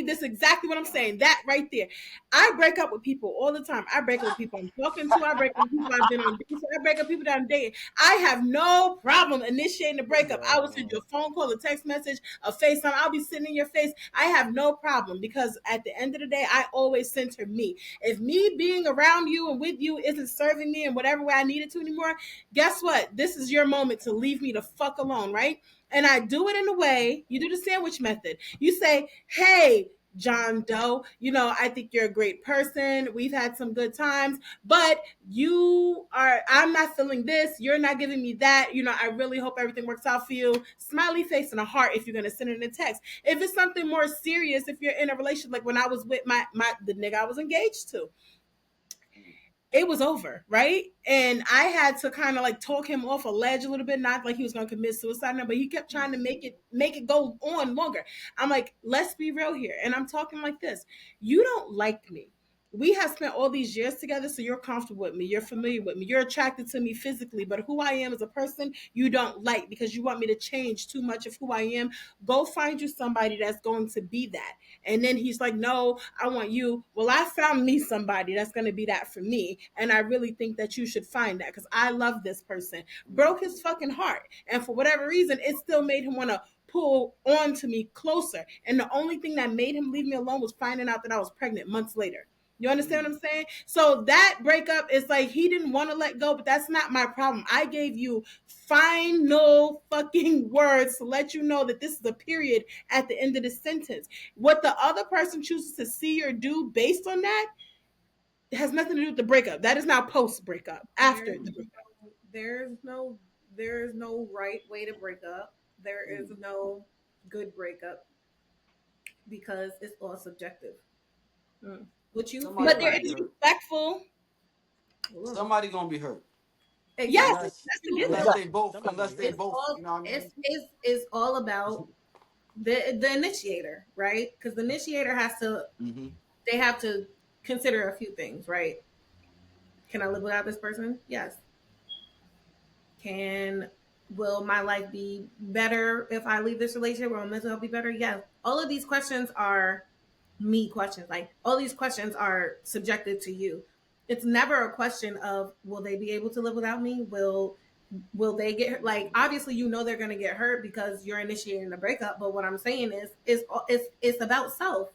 A: This is exactly what I'm saying. That right there. I break up with people all the time. I break up with people I'm talking to. I break up with people I've been on dates with. I break up with people that I'm dating. I have no problem initiating the breakup. I will send you a phone call, a text message, a FaceTime. I'll be sitting in your face. I have no problem because at the end of the day, I always center me. If me being around you and with you isn't serving me in whatever way I need it to anymore, guess what? This is your moment to leave me the fuck alone, right? And I do it in a way, you do the sandwich method. You say, hey, John Doe, I think you're a great person. We've had some good times, but I'm not feeling this. You're not giving me that. I really hope everything works out for you. Smiley face and a heart if you're going to send it in a text. If it's something more serious, if you're in a relationship, like when I was with the nigga I was engaged to, it was over, right? And I had to kind of like talk him off a ledge a little bit, not like he was gonna commit suicide, no, but he kept trying to make it go on longer. I'm like, let's be real here. And I'm talking like this. You don't like me. We have spent all these years together, so you're comfortable with me. You're familiar with me. You're attracted to me physically, but who I am as a person, you don't like because you want me to change too much of who I am. Go find you somebody that's going to be that. And then he's like, no, I want you. Well, I found me somebody that's going to be that for me. And I really think that you should find that because I love this person. Broke his fucking heart. And for whatever reason, it still made him want to pull on to me closer. And the only thing that made him leave me alone was finding out that I was pregnant months later. You understand what I'm saying? So that breakup is like he didn't want to let go, but that's not my problem. I gave you final fucking words to let you know that this is a period at the end of the sentence. What the other person chooses to see or do based on that, It has nothing to do with the breakup. That is now post breakup. After
D: There's
A: the breakup.
D: there's no there's no right way to break up. There is
B: Mm.
D: no good breakup because it's all subjective.
A: Mm.
D: What you
B: Somebody
D: feel
A: But there
B: gonna
D: like,
B: be
A: is
B: hurt.
A: respectful.
D: ugh,
B: Somebody gonna be hurt.
A: Yes,
D: exactly.
B: Unless
A: that's a
D: You
A: given.
B: unless
D: feel
B: they both
C: Somebody gonna
B: unless
C: be
B: they
C: hurt.
D: it's
B: both,
D: all
B: you know what I mean?
D: it's all about the initiator, right? Because the initiator has to
B: Mm-hmm.
D: they have to consider a few things, right? Can I live without this person? Yes. Can will my life be better if I leave this relationship? Will my mental health be better? Yes. All of these questions are me questions. Like all these questions are subjected to you. It's never a question of will they be able to live without me? Will they get hurt? Like obviously you know they're gonna get hurt because you're initiating the breakup. But what I'm saying is it's about self.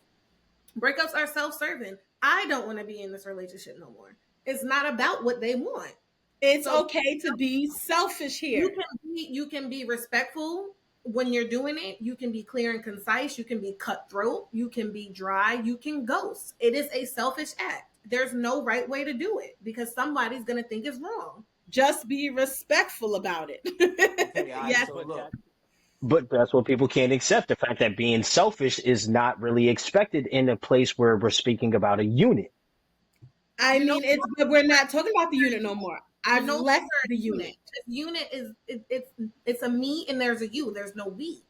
D: Breakups are self-serving. I don't want to be in this relationship no more. It's not about what they want.
A: It's
D: So
A: okay to be selfish here.
D: you can be respectful when you're doing it. You can be clear and concise. You can be cutthroat. You can be dry. You can ghost. It is a selfish act. There's no right way to do it because somebody's gonna think it's wrong.
A: Just be respectful about it.
B: Okay, all right.
A: Yes.
B: So look,
C: But that's what people can't accept. The fact that being selfish is not really expected in a place where we're speaking about a unit.
A: I
D: You're no
A: mean, it's but we're not talking about the unit no more.
D: you're
A: I've
D: no longer
A: left
D: a
A: the
D: unit.
A: unit.
D: This unit it's a me and there's a you. There's no we.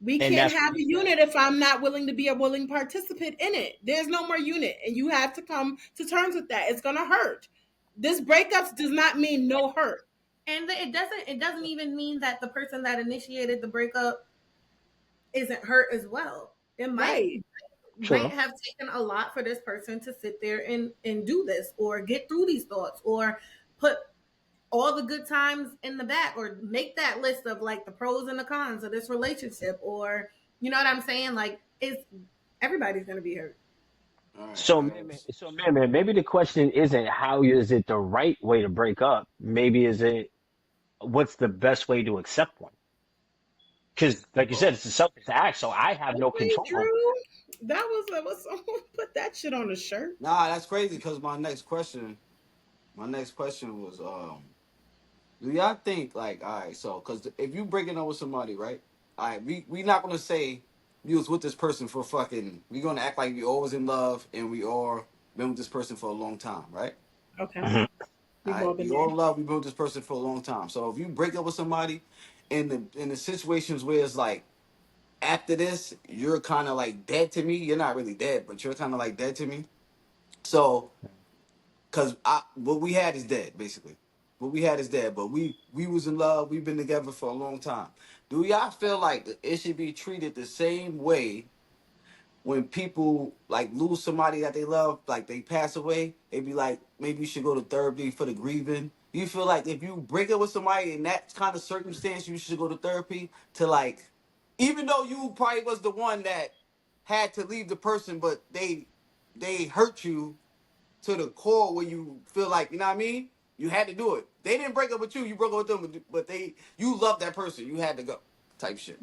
A: We
C: And
A: can't
C: that's
A: have
C: where you
A: a
C: said,
A: unit if I'm not willing to be a willing participant in it. There's no more unit, and you have to come to terms with that. It's gonna hurt. This breakups does not mean no hurt.
D: And it doesn't even mean that the person that initiated the breakup isn't hurt as well. It
A: Right.
D: might
C: true.
D: have taken a lot for this person to sit there and do this or get through these thoughts or put all the good times in the back or make that list of like the pros and the cons of this relationship or you know what I'm saying? Like it's everybody's gonna be hurt.
B: all right,
C: So,
B: all right.
C: man, maybe the question isn't how is it the right way to break up? Maybe is it what's the best way to accept one? Because, like you said,
B: Well,
C: it's a selfish act, so I have no
A: Okay,
C: control over
A: Drew. That was someone put that shit on a shirt.
B: nah, that's crazy because my next question was do y'all think like all right, so because if you breaking up with somebody, right? All right, we not gonna say you was with this person for fucking. We gonna act like we always in love and we all been with this person for a long time, right?
A: Okay.
C: it.
B: All
A: We've all
B: right,
A: been
B: we all
A: there.
B: in love. We been with this person for a long time. So if you break up with somebody, in the situations where it's like after this, you're kind of like dead to me. You're not really dead, but you're kind of like dead to me. So because what we had is dead, basically. What we had is dead, but we was in love. We've been together for a long time. Do y'all feel like it should be treated the same way when people like lose somebody that they love, like they pass away? They be like, maybe you should go to therapy for the grieving. You feel like if you break up with somebody in that kind of circumstance, you should go to therapy to like, even though you probably was the one that had to leave the person, but they hurt you to the core where you feel like, you know what I mean? You had to do it. They didn't break up with you, you broke up with them, but you love that person. You had to go. Type shit.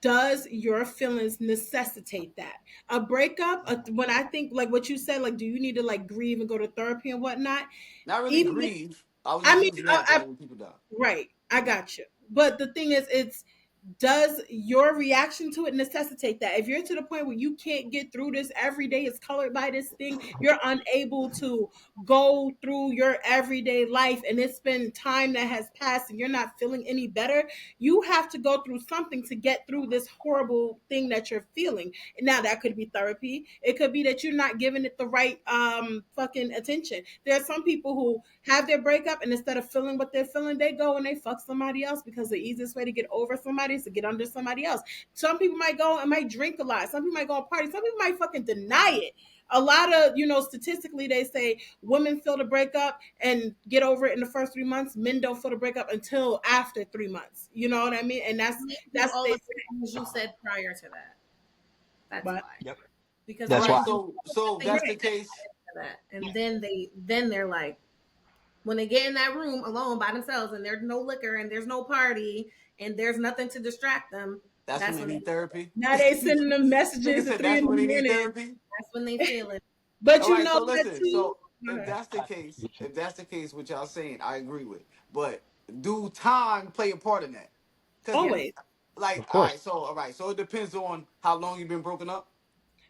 A: Does your feelings necessitate that? A breakup, when I think like what you said, like, do you need to like grieve and go to therapy and whatnot?
B: Not really
A: Even,
B: grieve. I was
A: I
B: just
A: mean,
B: using that for like when people die.
A: right, I got you. But the thing is, it's does your reaction to it necessitate that? If you're to the point where you can't get through this, every day is colored by this thing, you're unable to go through your everyday life, and it's been time that has passed and you're not feeling any better, you have to go through something to get through this horrible thing that you're feeling. Now that could be therapy. It could be that you're not giving it the right fucking attention. There are some people who have their breakup and instead of feeling what they're feeling, they go and they fuck somebody else because the easiest way to get over somebody is to get under somebody else. Some people might go and might drink a lot. Some people might go and party. Some people might fucking deny it. A lot of, statistically, they say women feel the breakup and get over it in the first 3 months. Men don't feel the breakup until after 3 months. You know what I mean? And that's
D: Do
A: that's
D: all
A: they
D: the
A: say.
D: things you said prior to that. That's
A: But
D: why.
C: Yep.
D: Because
B: All
C: That's
D: all
B: right,
C: why.
D: the
B: so if
D: things
B: that's
A: right,
B: the
D: you said
B: case,
D: prior to that, and then they're like when they get in that room alone by themselves and there's no liquor and there's no party and there's nothing to distract them,
B: that's when
D: that's
B: they
D: when
B: need therapy.
A: now they sending them
B: Nigga
A: messages at
B: said
A: three
B: that's
A: in
B: when
A: the
B: they need
A: morning.
B: therapy.
D: they feel it.
A: But
B: All
A: you
B: right,
A: know
B: so
A: what
B: listen,
A: too?
B: if
A: ahead.
B: that's the case, what y'all saying, I agree with. But do time play a part in that? Because
A: Always.
C: Of
B: all
C: course.
B: right, so it depends on how long you've been broken up.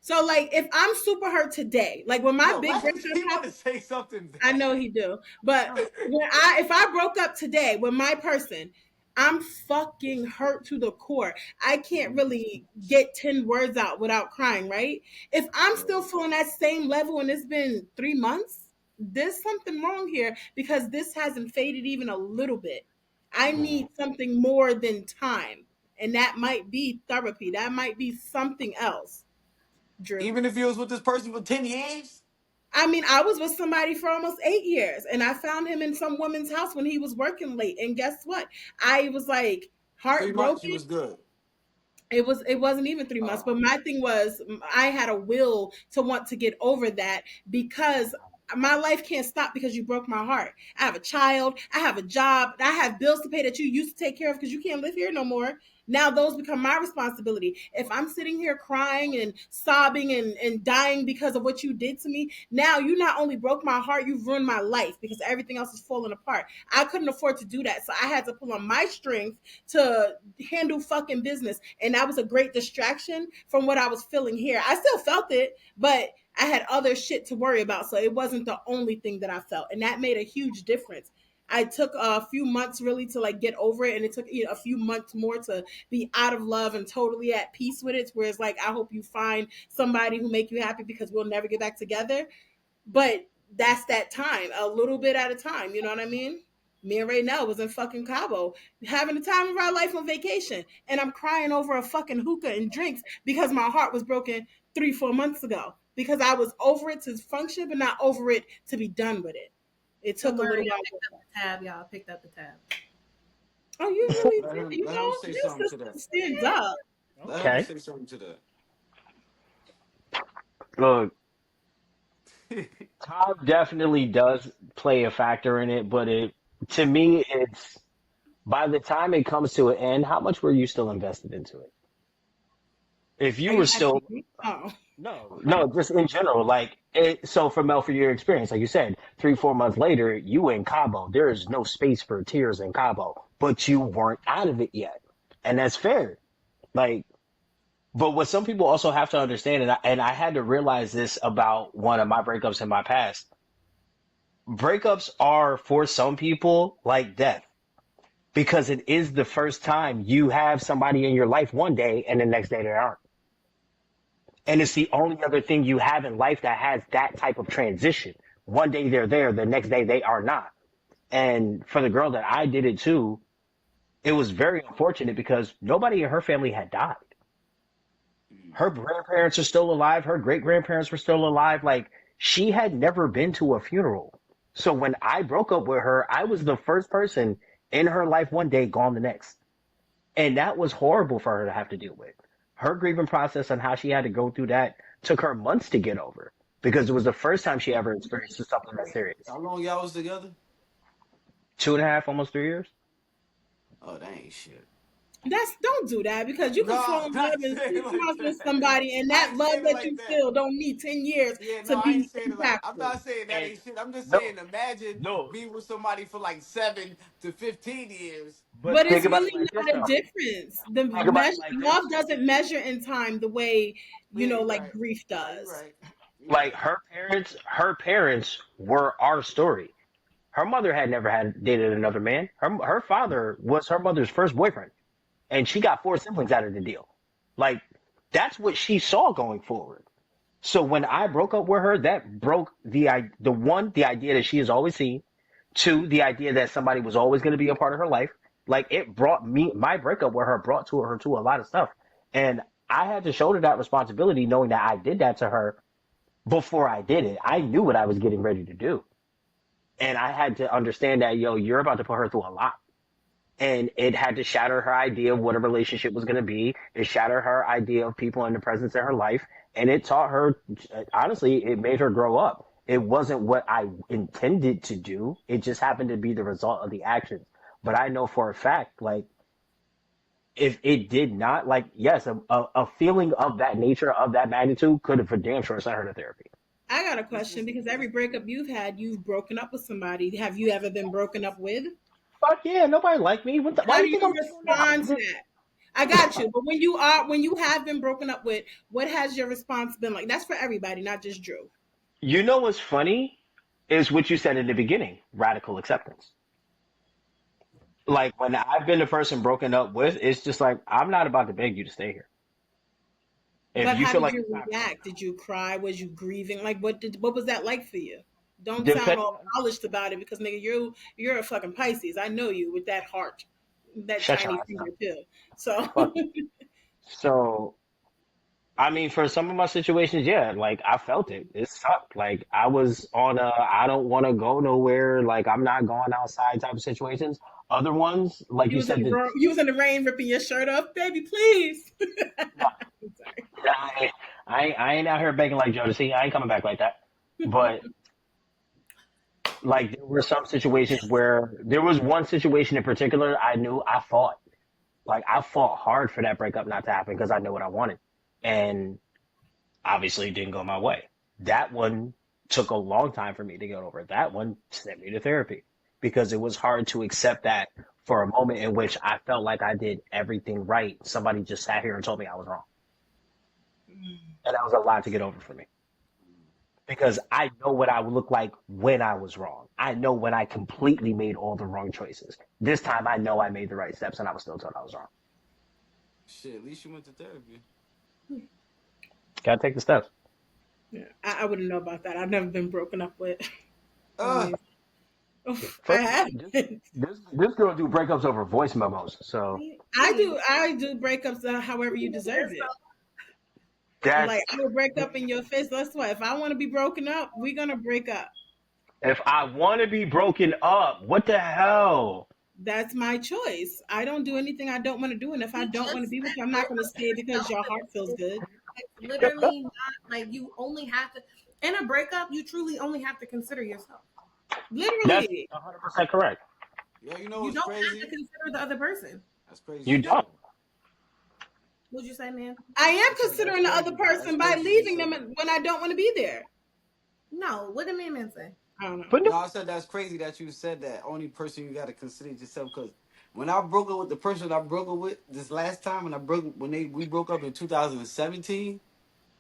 A: So like if I'm super hurt today, like when my
B: Yo,
A: big
B: let
A: breakup
B: he want to
A: happened,
B: say something
A: I
B: bad.
A: know he do. But when if I broke up today with my person, I'm fucking hurt to the core. I can't really get 10 words out without crying, right? If I'm still feeling that same level and it's been 3 months, there's something wrong here because this hasn't faded even a little bit. I need something more than time. And that might be therapy. That might be something else, Drew.
B: Even if you was with this person for 10 years,
A: I mean, I was with somebody for almost 8 years, and I found him in some woman's house when he was working late. And guess what? I was like
B: 3 months you
A: heartbroken.
B: was good.
A: It wasn't even 3 months, but my thing was I had a will to want to get over that because my life can't stop because you broke my heart. I have a child, I have a job, I have bills to pay that you used to take care of because you can't live here no more. Now those become my responsibility. If I'm sitting here crying and sobbing and dying because of what you did to me, now you not only broke my heart, you've ruined my life because everything else is falling apart. I couldn't afford to do that. So I had to pull on my strength to handle fucking business. And that was a great distraction from what I was feeling here. I still felt it, but I had other shit to worry about. So it wasn't the only thing that I felt. And that made a huge difference. I took a few months really to like get over it, and it took a few months more to be out of love and totally at peace with it. Whereas like I hope you find somebody who make you happy because we'll never get back together. But that's that time, a little bit at a time. You know what I mean? Me and Ray Nell was in fucking Cabo, having the time of our life on vacation, and I'm crying over a fucking hookah and drinks because my heart was broken 3, 4 months ago because I was over it to function, but not over it to be done with it. It
D: Don't
A: took a
D: worry,
A: little
D: I
A: while.
D: picked up the tab, y'all. I picked up the tab.
A: Oh, you really
B: Let
A: did,
B: him
A: you
B: let him
A: know?
B: say
A: Your
B: something to
A: sister
B: that.
A: stands up.
B: Let him
C: Okay.
B: say something to
C: Look,
B: that.
C: time definitely does play a factor in it, but to me, it's by the time it comes to an end, how much were you still invested into it? If you
A: Are
C: were
A: you
C: still
A: asking me? Oh,
C: no, just in general, like so for Mel, for your experience, like you said, 3, 4 months later, you in Cabo. There is no space for tears in Cabo, but you weren't out of it yet, and that's fair. Like, but what some people also have to understand, and I had to realize this about one of my breakups in my past. Breakups are for some people like death because it is the first time you have somebody in your life one day and the next day they aren't. And it's the only other thing you have in life that has that type of transition. One day they're there, the next day they are not. And for the girl that I did it to, it was very unfortunate because nobody in her family had died. Her grandparents are still alive. Her great grandparents were still alive. Like she had never been to a funeral. So when I broke up with her, I was the first person in her life one day, gone the next. And that was horrible for her to have to deal with. Her grieving process and how she had to go through that took her months to get over because it was the first time she ever experienced something that serious.
B: How long y'all was together?
C: 2.5, almost 3 years.
B: Oh, that ain't shit.
A: that's don't do that because you
B: No,
A: can fall
B: I'm
A: in love
B: not
A: in
B: saying it
A: six
B: like
A: months with
B: that.
A: somebody, and
B: I
A: that
B: ain't
A: love
B: saying it
A: that
B: like
A: you
B: that.
A: feel don't need 10 years
B: Yeah, no,
A: to
B: I ain't
A: be
B: saying it like. I'm
A: impactful.
B: not saying that
C: And
B: ain't shit. I'm just saying,
C: no,
B: imagine
C: no,
B: being with somebody for like 7 to 15 years.
A: But
C: but think
A: it's
C: about it
A: really
C: like this
A: not a
C: though.
A: difference. The
C: Think about it
A: measure
C: like
A: love
C: this.
A: doesn't measure in time the way
B: Yeah, you
A: like
B: right.
A: grief
B: No, you
A: does.
B: right. You
C: Like
B: right.
C: her parents were our story. Her mother had never had dated another man. Her father was her mother's first boyfriend, and she got 4 siblings out of the deal. Like that's what she saw going forward. So when I broke up with her, that broke the idea that she has always seen. Two, the idea that somebody was always going to be a part of her life. Like it brought me my breakup with her brought to her to a lot of stuff, and I had to shoulder that responsibility, knowing that I did that to her before I did it. I knew what I was getting ready to do, and I had to understand that you're about to put her through a lot, and it had to shatter her idea of what a relationship was going to be. It shattered her idea of people in the presence in her life, and it taught her. Honestly, it made her grow up. It wasn't what I intended to do. It just happened to be the result of the actions. But I know for a fact, like if it did not, like yes, a feeling of that nature, of that magnitude, could have for damn sure sent her to therapy.
A: I got a
B: This
A: question
B: is
A: because
B: this.
A: every breakup you've had, you've broken up with somebody. Have you ever been broken up with?
C: Fuck yeah, nobody like me. Why
A: How
C: do
A: do
C: you think
A: you
C: I'm single now?
A: respond to that? I got you. But when you have been broken up with, what has your response been like? That's for everybody, not just Drew.
C: You know what's funny is what you said in the beginning, radical acceptance. Like when I've been the person broken up with, it's just like I'm not about to beg you to stay here. If
A: But
C: you
A: how
C: feel
A: did
C: like
A: you
C: it's not for
A: react? Did you cry? Was you grieving? Like what was that like for you?
C: you,
A: Don't sound
C: depending
A: all
C: on
A: polished about it because nigga, you're a fucking Pisces. I know you with that heart, that
C: shut your
A: Chinese
C: ass
A: finger
C: up.
A: too. So
C: Fuck you. So I mean, for some of my situations, yeah, like I felt it. It sucked. Like I was on a I don't want to go nowhere. Like I'm not going outside type of situations. Other ones, like
A: you
C: you
A: was in
C: said,
A: the
C: that
A: you was in the rain ripping your shirt off, baby, please.
C: no,
A: I'm sorry.
C: I ain't out here begging like Jodeci. I ain't coming back like that. But like there were some situations where there was one situation in particular I knew I fought. Like I fought hard for that breakup not to happen because I knew what I wanted. And obviously it didn't go my way. That one took a long time for me to get over. That one sent me to therapy because it was hard to accept that for a moment in which I felt like I did everything right. Somebody just sat here and told me I was wrong. And that was a lot to get over for me because I know what I would look like when I was wrong. I know when I completely made all the wrong choices. This time I know I made the right steps and I was still told I was wrong.
B: Shit, at least you went to therapy.
C: Gotta take the steps.
A: Yeah, I wouldn't know about that. I've never been broken up with. I
B: Uh,
A: mean, oof, I
C: First of all,
A: haven't.
C: this girl do breakups over voice memos. So
D: Please.
A: I do breakups however you deserve it. Like
C: that's
A: I will break up in your face. That's why if I want to be broken up, we're gonna break up.
C: if I want to be broken up, what the hell?
A: That's my choice. I don't do anything I don't want to do, and if I
D: You
A: don't want to
D: just
A: be with you,
D: said
A: I'm not going to stay because your heart feels
D: breakups.
A: good.
D: It's literally not like you only have to in a breakup, you truly only have to consider yourself.
C: That's
A: Literally,
C: 100% correct.
B: yo, you know
D: You
B: what's
D: don't have to
B: crazy?
D: consider the other person.
B: That's crazy
C: You
B: you
C: don't.
B: said.
D: What'd you say, man?
A: I am
B: I said that's
A: considering the other
B: crazy. That's
A: person by
B: crazy you
A: leaving them
B: said that.
A: when I don't want to be there.
D: No, what did man say?
A: I don't know.
C: But no,
B: No, I said that's crazy that you said that. Only person you got to consider yourself because when I broke up with the person I broke up with this last time, and I broke when they we broke up in 2017,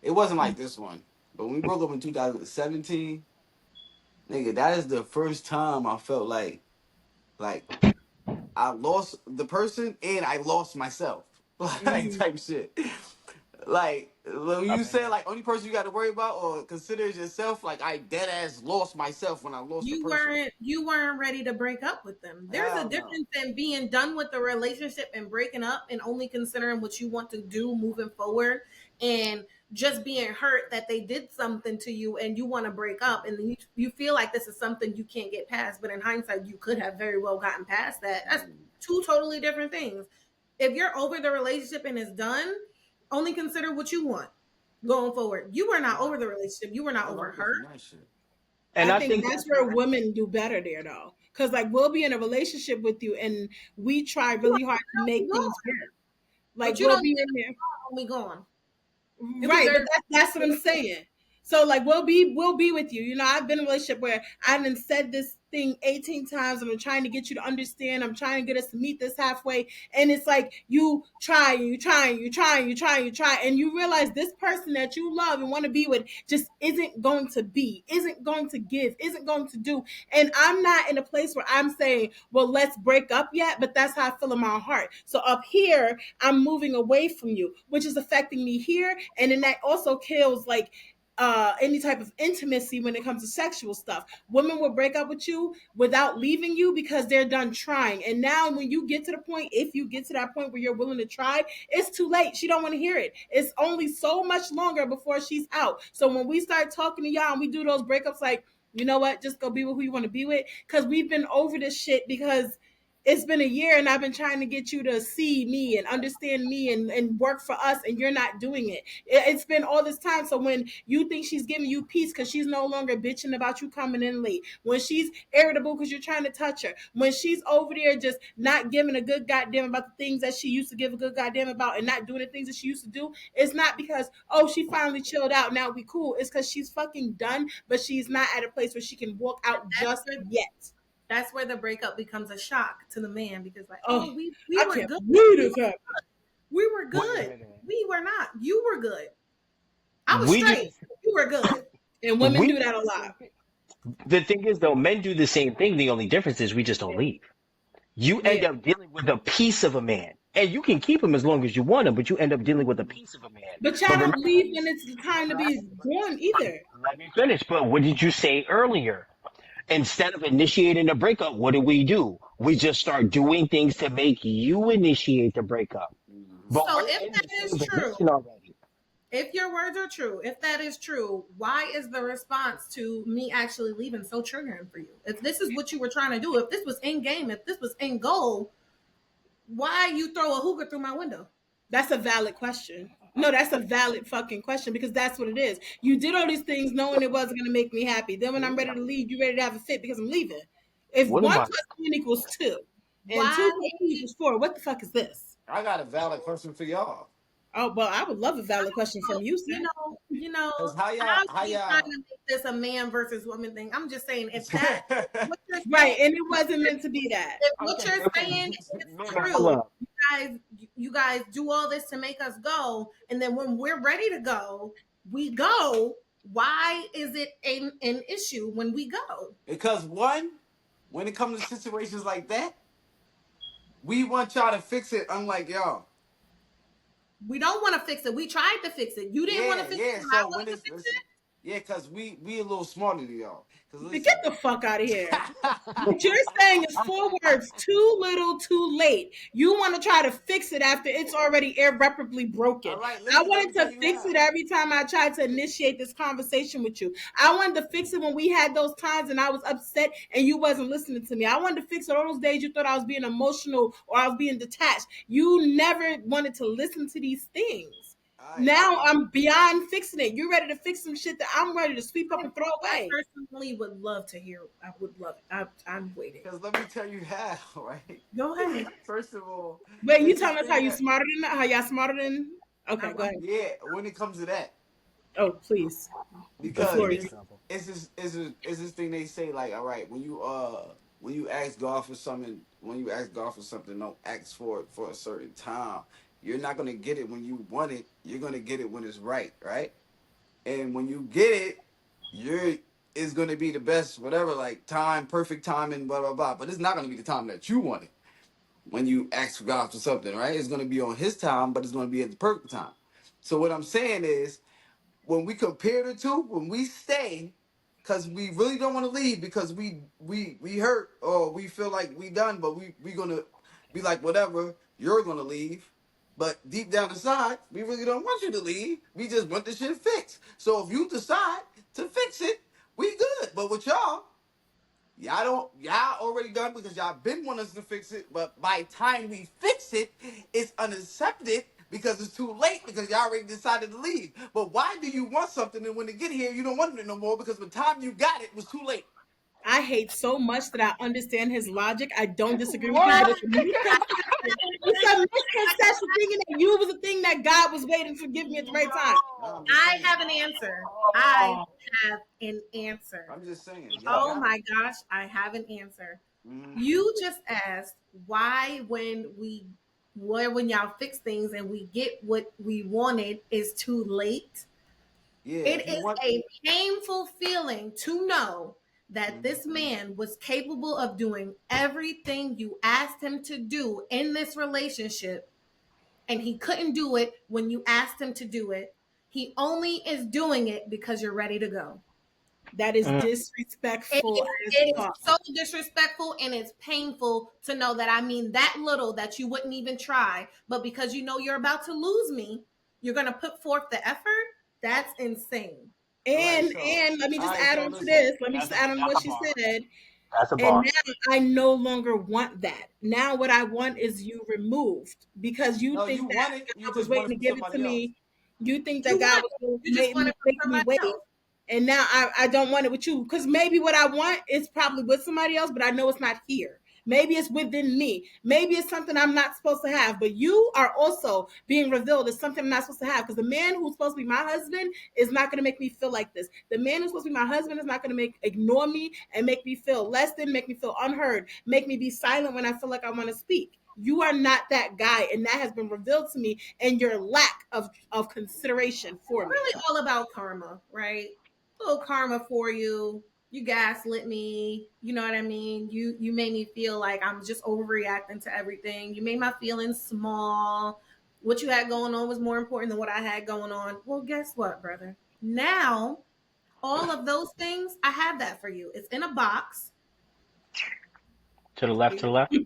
B: it wasn't like this one. But when we broke up in 2017, nigga, that is the first time I felt like I lost the person and I lost myself, like
A: Mm.
B: type shit. Like when you
C: I've been
B: say
C: there.
B: like only person you got to worry about or consider is yourself, like I dead ass lost myself when I lost the person.
D: You weren't ready to break up with them. There's a
B: Hell no.
D: difference in being done with the relationship and breaking up and only considering what you want to do moving forward and just being hurt that they did something to you and you want to break up and you feel like this is something you can't get past, but in hindsight you could have very well gotten past that. That's two totally different things. If you're over the relationship and it's done, only consider what you want going forward. You were not over
B: Nah,
D: the relationship. You were not
B: I
D: over
B: learned it
D: her.
B: from that shit.
C: And
A: I
C: I
A: think
C: think
A: that's
C: that's
A: where
C: where
A: women do better there, though, because like we'll be in a relationship with you and we try really hard to
D: Be
A: make
D: gone.
A: things work.
D: But
A: Like
D: you
A: we'll
D: don't
A: be
D: need
A: in there.
D: to be gone. You
A: Right, but
D: deserve
A: that's what I'm saying. So like we'll be with you. You know, I've been in a relationship where I've been said this thing 18 times. I'm trying to get you to understand. I'm trying to get us to meet this halfway. And it's like you try and you try and you try and you try and you try and you realize this person that you love and want to be with just isn't going to be, isn't going to give, isn't going to do. And I'm not in a place where I'm saying, well, let's break up yet, but that's how I feel in my heart. So up here, I'm moving away from you, which is affecting me here. And then that also kills like any type of intimacy when it comes to sexual stuff. Women will break up with you without leaving you because they're done trying. And now when you get to the point, if you get to that point where you're willing to try, it's too late. She don't want to hear it. It's only so much longer before she's out. So when we start talking to y'all and we do those breakups, like, you know what, just go be with who you want to be with, because we've been over this shit because it's been a year and I've been trying to get you to see me and understand me and work for us, and you're not doing it. It's been all this time. So when you think she's giving you peace because she's no longer bitching about you coming in late, when she's irritable because you're trying to touch her, when she's over there just not giving a good goddamn about the things that she used to give a good goddamn about and not doing the things that she used to do, it's not because, oh, she finally chilled out, now we cool. It's because she's fucking done, but she's not at a place where she can walk out
D: That's
A: just
D: where
A: yet.
D: that's where the breakup becomes a shock to the man because like,
A: Oh,
D: oh, we
A: I
D: were
A: can't
D: good.
A: believe
D: We
A: this
D: were
A: happened.
D: we were
C: Wait a
D: good.
C: minute.
D: We were not. You were good. I was
C: We do
D: straight.
C: this.
D: You were good.
A: And women
C: We
A: do
C: do
A: that a
C: the
A: lot.
C: same thing. The thing is, though, men do the same thing. The only difference is we just don't leave. You
A: Yeah.
C: end up dealing with a piece of a man, and you can keep him as long as you want him, but you end up dealing with a piece of a man.
A: But y'all
C: But
A: don't
C: remember how
A: leave
C: you
A: when
C: said,
A: it's the time to
C: but,
A: be gone either.
C: let me finish. But what did you say earlier? Instead of initiating a breakup, what do? We just start doing things to make you initiate the breakup. But
D: So
C: we're
D: if
C: in
D: that
C: the
D: is
C: same
D: true,
C: position already.
D: if your words are true, if that is true, why is the response to me actually leaving so triggering for you? If this is what you were trying to do, if this was in game, if this was in goal, why you throw a hookah through my window?
A: That's a valid question. No, that's a valid fucking question because that's what it is. You did all these things knowing it wasn't going to make me happy. Then when I'm ready to leave, you ready to have a fit because I'm leaving. If
C: What
A: one
C: am I?
A: plus one equals two and two
D: Why?
A: plus two equals four, what the fuck is this?
B: I got a valid question for y'all.
A: Oh, well, I would love a valid question from you,
D: You
A: sir.
D: know, you know,
B: Cause
D: how
B: how
D: you trying
B: y'all
D: to make this a man versus woman thing? I'm just saying, if that what you're
A: Right.
D: saying,
A: And it wasn't meant to be that.
D: if what
C: Okay,
D: you're
C: okay.
D: saying is
C: No, no, hold
D: true,
C: up.
D: guys, you guys do all this to make us go, and then when we're ready to go, we go. Why is it an issue when we go?
B: because one, when it comes to situations like that, we want y'all to fix it. Unlike y'all,
D: We don't want to fix it. We tried to fix it. You didn't want to
B: yeah,
D: fix it
B: yeah.
D: when I
B: So when
D: wanted to
B: it's
D: fix
B: listen, yeah, cause we a little smarter than y'all. Cause
A: Get
B: listen,
A: the fuck out of here. What you're saying is four words: too little, too late. You want to try to fix it after it's already irreparably broken.
B: all right,
A: I
B: listen. Let me
A: wanted
B: tell
A: to
B: you
A: fix it
B: how.
A: every time I tried to initiate this conversation with you. I wanted to fix it when we had those times and I was upset and you wasn't listening to me. I wanted to fix it all those days you thought I was being emotional or I was being detached. You never wanted to listen to these things.
B: All right,
A: Now I'm beyond fixing it. You're ready to fix some shit that I'm ready to sweep up and throw
D: I
A: away.
D: personally would love to hear. I would love it. I'm waiting.
B: cause let me tell you how. Right.
D: Go ahead.
B: First of all,
A: Wait, you
B: it's this
A: telling us how
B: thing
A: you
B: that
A: smarter than that? How y'all smarter than? Okay, go ahead.
B: yeah. When it comes to that,
A: Oh, please. The
B: because
A: floor
C: Prime
A: is.
C: example.
B: it's this thing they say like, all right, when you ask God for something, don't ask for it for a certain time. You're not gonna get it when you want it. You're gonna get it when it's right? And when you get it, you're it's gonna be the best, whatever, like time, perfect timing, blah blah blah. But it's not gonna be the time that you want it. When you ask God for something, right? It's gonna be on His time, but it's gonna be at the perfect time. So what I'm saying is when we compare the two, when we stay, because we really don't want to leave because we hurt or we feel like we done, but we gonna be like whatever, you're gonna leave. But deep down inside, we really don't want you to leave. We just want this shit fixed. So if you decide to fix it, we good. But with y'all, y'all already done because y'all been wanting us to fix it, but by the time we fix it, it's unaccepted because it's too late because y'all already decided to leave. But why do you want something and when it get here you don't want it no more because by the time you got it, it was too late?
A: I hate so much that I understand his logic. I don't disagree with him, but
C: What?
A: it's a misconception. It's a misconception thinking that you was the thing that God was waiting to give me at the right time.
B: No,
C: Yo.
B: I'm just
D: I
B: saying.
D: have an answer. I have an answer.
B: I'm just saying. Y'all
D: Oh
B: got it.
D: my gosh, I have an answer.
B: Mhm.
D: You just asked why when y'all fix things and we get what we wanted is too late.
B: Yeah, if
D: It
B: you
D: is
B: want.
D: a painful feeling to know that
B: Mhm.
D: this man was capable of doing everything you asked him to do in this relationship, and he couldn't do it when you asked him to do it. He only is doing it because you're ready to go.
A: That is
C: Mm.
A: disrespectful as
D: It is
A: fuck.
D: so disrespectful and it's painful to know that I mean that little that you wouldn't even try, but because you know you're about to lose me, you're going to put forth the effort. That's insane.
B: All right,
A: And
B: so
A: let me
B: all
A: just
B: right,
A: add
B: so
A: on to
B: listen.
A: this. Let me just add on to
C: That's
A: what
C: a
A: she
C: bar.
A: said.
C: That's a
A: And
C: boss.
A: now I no longer want that. Now what I want is you removed because you
B: No, you
A: think that
B: want it. You
A: God was
B: just want
A: waiting
B: it
A: to
B: from
A: give it to
B: somebody else.
A: me. You think
D: You
A: that God
D: want
A: was
D: it.
A: going
D: You just want it from
A: making me
D: somebody
A: wait.
D: else.
A: And now I don't want it with you because maybe what I want is probably with somebody else, but I know it's not here. Maybe it's within me. Maybe it's something I'm not supposed to have. But you are also being revealed as something I'm not supposed to have. Because the man who's supposed to be my husband is not going to make me feel like this. The man who's supposed to be my husband is not going to make ignore me and make me feel less than, make me feel unheard, make me be silent when I feel like I want to speak. You are not that guy, and that has been revealed to me. And your lack of consideration for me.
D: Really all about karma, right? A little karma for you. You gaslit me. You know what I mean? You made me feel like I'm just overreacting to everything. You made my feelings small. What you had going on was more important than what I had going on. Well, guess what, brother? Now, all of those things, I have that for you. It's in a box.
C: To the left, to the left.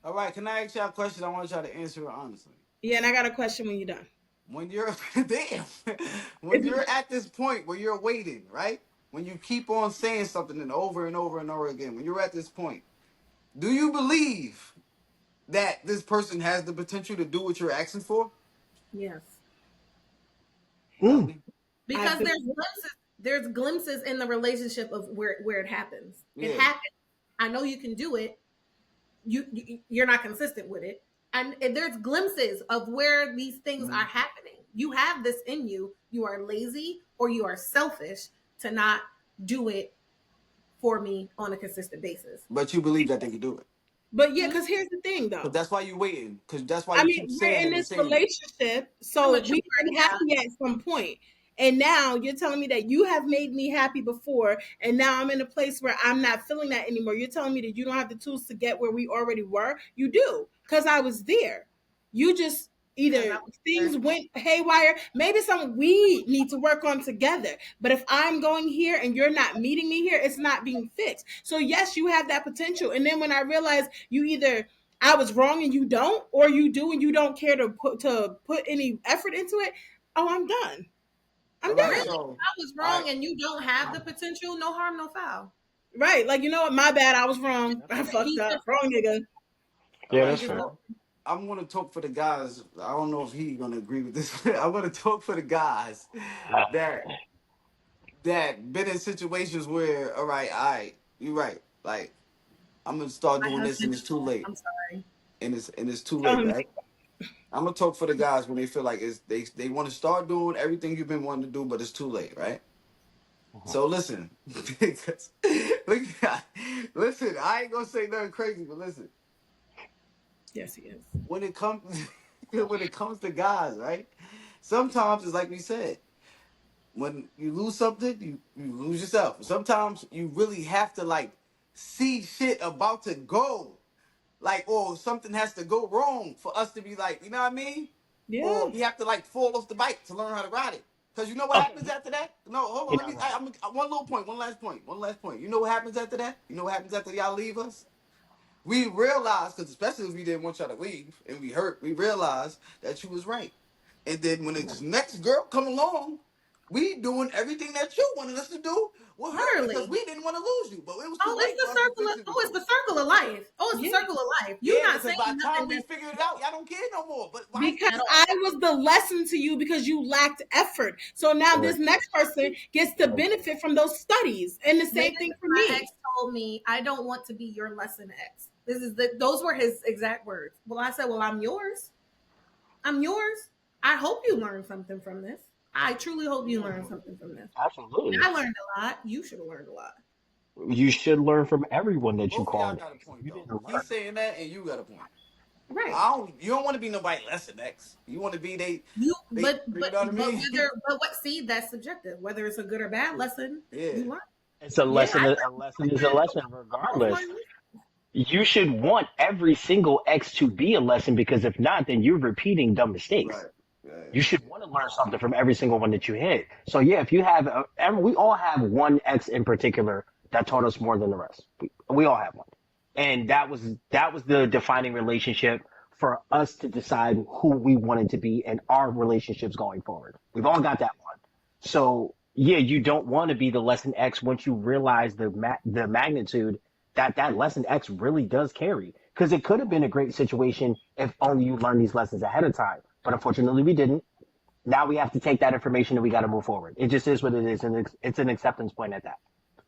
B: All right, can I ask y'all a question? I want y'all to answer it honestly.
A: Yeah, and I got a question when you're done.
B: When you're damn, when you're at this point where you're waiting, right? When you keep on saying something and over and over and over again, when you're at this point, do you believe that this person has the potential to do what you're asking for?
D: Yes.
C: Mm.
B: Melanie?
A: I
D: Because
A: believe.
D: there's glimpses in the relationship of where it happens. It
B: Yeah.
D: happens. I know you can do it. You're not consistent with it, and there's glimpses of where these things are
B: Mhm.
D: happening. You have this in you. You are lazy or you are selfish to not do it for me on a consistent basis.
B: But you believe that they can do it.
A: But yeah,
D: Hmm?
A: because here's the thing
B: Because
A: though.
B: that's why you're waiting. Because that's why
A: I
B: you keep
A: mean, we're
B: saying
A: in
B: it and
A: this
B: saying it.
A: relationship,
D: You're
A: so
D: mature
A: we've been
D: enough.
A: happy at some point. And now you're telling me that you have made me happy before, and now I'm in a place where I'm not feeling that anymore. You're telling me that you don't have the tools to get where we already were. You do, because I was there. You just
D: Because
A: either
D: I was
A: things
D: there.
A: went haywire, maybe something we need to work on together. But if I'm going here and you're not meeting me here, it's not being fixed. So yes, you have that potential. And then when I realize you either I was wrong and you don't, or you do and you don't care to put any effort into it. Oh, I'm done. I'm
B: All right,
D: Really,
A: done.
B: so
D: I was
B: all
D: wrong,
B: right.
D: and you don't have the potential. No harm, no foul.
A: Right. Like, you know what? My bad. I was wrong.
C: That's
A: I
C: fair.
A: fucked
D: He's
A: up.
D: just
A: Wrong nigga.
B: All
C: Yeah,
B: right,
C: that's
D: just
C: fair.
B: so I'm gonna talk for the guys. I don't know if he's gonna agree with this. I'm gonna talk for the guys that been in situations where, all right, you're right. Like I'm gonna start
D: my
B: doing this and
D: husband.
B: it's too late.
D: I'm sorry.
B: And it's too late,
A: Um,
B: right? I'm gonna talk for the guys when they feel like they want to start doing everything you've been wanting to do, but it's too late, right?
C: Mhm.
B: So listen, because- look, listen. I ain't gonna say nothing crazy, but listen.
A: yes, he is.
B: When it comes, when it comes to guys, right? Sometimes it's like we said. When you lose something, you lose yourself. Sometimes you really have to like see shit about to go. Like, or something has to go wrong for us to be like, you know what I mean? Or
A: Yeah.
B: we have to like fall off the bike to learn how to ride it. Because you know what
C: Okay.
B: happens after that? No, hold on.
C: You
B: Let
C: know
B: me.
C: what?
B: One little point. One last point. One last point. You know what happens after that? You know what happens after y'all leave us? We realized, because especially if we didn't want y'all to leave and we hurt, we realized that you was right. And then when this next girl come along, we doing everything that you wanted us to do with her because
D: Literally.
B: we didn't want to lose you, but it was too
D: Oh,
B: late
D: it's
B: for
D: the
B: us to
D: circle
B: fix
D: of
B: it
D: oh,
B: with
D: it's
B: you.
D: the circle of life. Oh, it's the
A: Yeah.
D: circle of life. You
B: Yeah,
D: not
B: because
D: saying
B: by the time
D: nothing
B: we
D: that's
B: figured it out, y'all don't care no more. But why?
A: Because
D: at
A: I
D: all.
A: was the lesson to you because you lacked effort. So now
C: Very
A: this
C: true.
A: next person gets to
C: Very true.
A: benefit from those studies. And the
D: Maybe
A: same thing for
D: my
A: me.
D: ex told me, I don't want to be your lesson ex. Those were his exact words. Well, I said, well, I'm yours. I'm yours. I hope you learned something from this. I truly hope you learned something from this.
C: Absolutely.
D: I learned a lot. You should have learned a lot.
C: You should learn from everyone that you
B: Both of
C: call
B: y'all
C: an
B: got a
C: ex. If
B: point
C: you
B: though.
C: didn't
B: He's
C: learn.
B: saying that, and you got a point.
D: Right.
B: I don't. You don't want to be nobody less than X. You want to be they.
D: You
B: They.
D: but
B: You
D: but
B: know what I
D: but
B: mean?
D: whether but what see that's subjective. Whether it's a good or bad lesson,
B: Yeah.
D: you learn.
C: It's a
A: Yeah.
C: lesson. A lesson is a
D: And
C: lesson,
D: both
C: regardless.
D: learned.
C: You should want every single ex to be a lesson because if not, then you're repeating dumb mistakes.
B: Right. Right.
C: You should want to learn something from every single one that you hit. So yeah, if you have, we all have one ex in particular that taught us more than the rest. We all have one, and that was the defining relationship for us to decide who we wanted to be in our relationships going forward. We've all got that one. So yeah, you don't want to be the lesson X once you realize the magnitude that lesson X really does carry. Because it could have been a great situation if only you learned these lessons ahead of time. But unfortunately, we didn't. Now we have to take that information and we got to move forward. It just is what it is, and it's an acceptance point at that.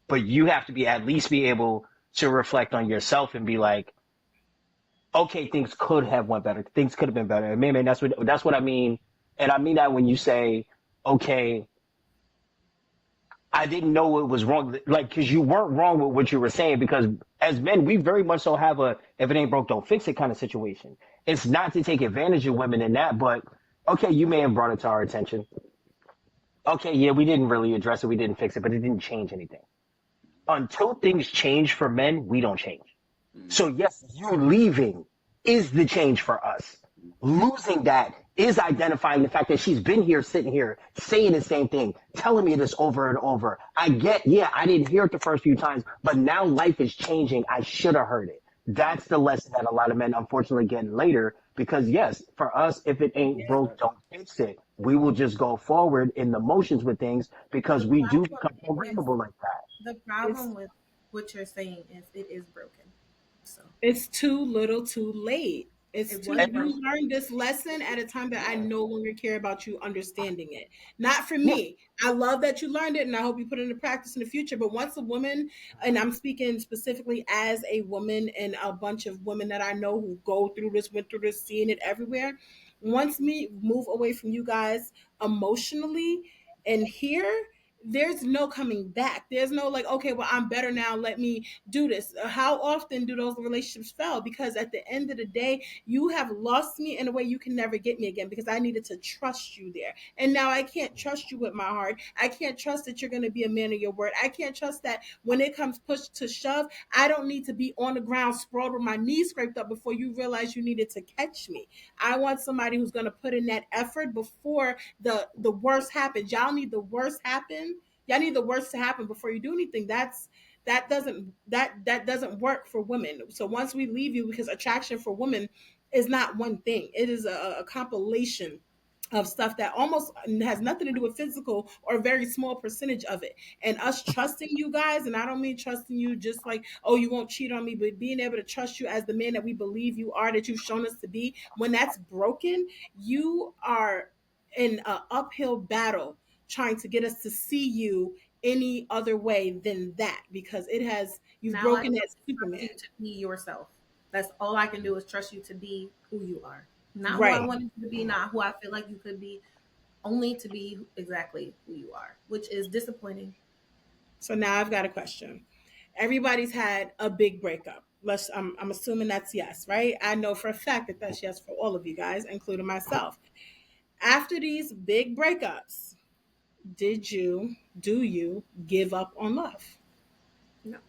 C: But you have to be at least be able to reflect on yourself and be like, okay, things could have went better. Things could have been better. And maybe that's what I mean. And I mean that when you say, okay, I didn't know it was wrong. Like, cause you weren't wrong with what you were saying, because as men, we very much so have a, if it ain't broke, don't fix it kind of situation. It's not to take advantage of women in that, but okay, you may have brought it to our attention. Okay, yeah, we didn't really address it. We didn't fix it, but it didn't change anything. Until things change for men, we don't change. So yes, you leaving is the change for us. Losing that is identifying the fact that she's been here, sitting here, saying the same thing, telling me this over and over. I get, yeah, I didn't hear it the first few times, but now life is changing. I should have heard it. That's the lesson that a lot of men unfortunately get later, because yes, for us, if it ain't broke, don't fix it. We will just go forward in the motions with things because
D: The
C: we do
D: problem
C: become
D: is
C: programmable like that.
D: the
A: It's
D: problem with what you're saying is it is broken. So
A: It's too little too late. It's
D: it
A: too,
D: was
C: And
A: you
D: broken.
A: learned this lesson at a time that I no longer care about you understanding it. Not for
C: yeah,
A: me. I love that you learned it and I hope you put it into practice in the future. But once a woman, and I'm speaking specifically as a woman and a bunch of women that I know who go through this, went through this, seeing it everywhere. Once me move away from you guys emotionally and here, there's no coming back. There's no like, okay, well, I'm better now. Let me do this. How often do those relationships fail? Because at the end of the day, you have lost me in a way you can never get me again because I needed to trust you there. And now I can't trust you with my heart. I can't trust that you're going to be a man of your word. I can't trust that when it comes push to shove, I don't need to be on the ground sprawled with my knees scraped up before you realize you needed to catch me. I want somebody who's going to put in that effort before the worst happens. Y'all need the worst happen. Y'all need the worst to happen before you do anything. That doesn't work for women. So once we leave you, because attraction for women is not one thing. It is a compilation of stuff that almost has nothing to do with physical or a very small percentage of it. And us trusting you guys, and I don't mean trusting you just like, oh, you won't cheat on me, but being able to trust you as the man that we believe you are, that you've shown us to be, when that's broken, you are in an uphill battle trying to get us to see you any other way than that because it has you've
D: Now I
A: broken
D: just
A: that
D: trust
A: Superman.
D: you to be yourself. That's all I can do is trust you to be who you are. Not who I
A: Right.
D: wanted you to be, not who I feel like you could be, only to be exactly who you are, which is disappointing.
A: So now I've got a question. Everybody's had a big breakup. I'm assuming that's yes, right? I know for a fact that that's yes for all of you guys, including myself. After these big breakups, do you give up on love?
D: No.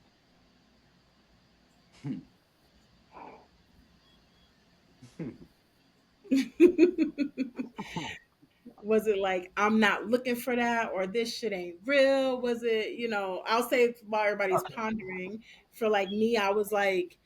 A: Was it like I'm not looking for that or this shit ain't real? Was it, I'll say while everybody's
C: okay.
A: pondering, for like me, I was like,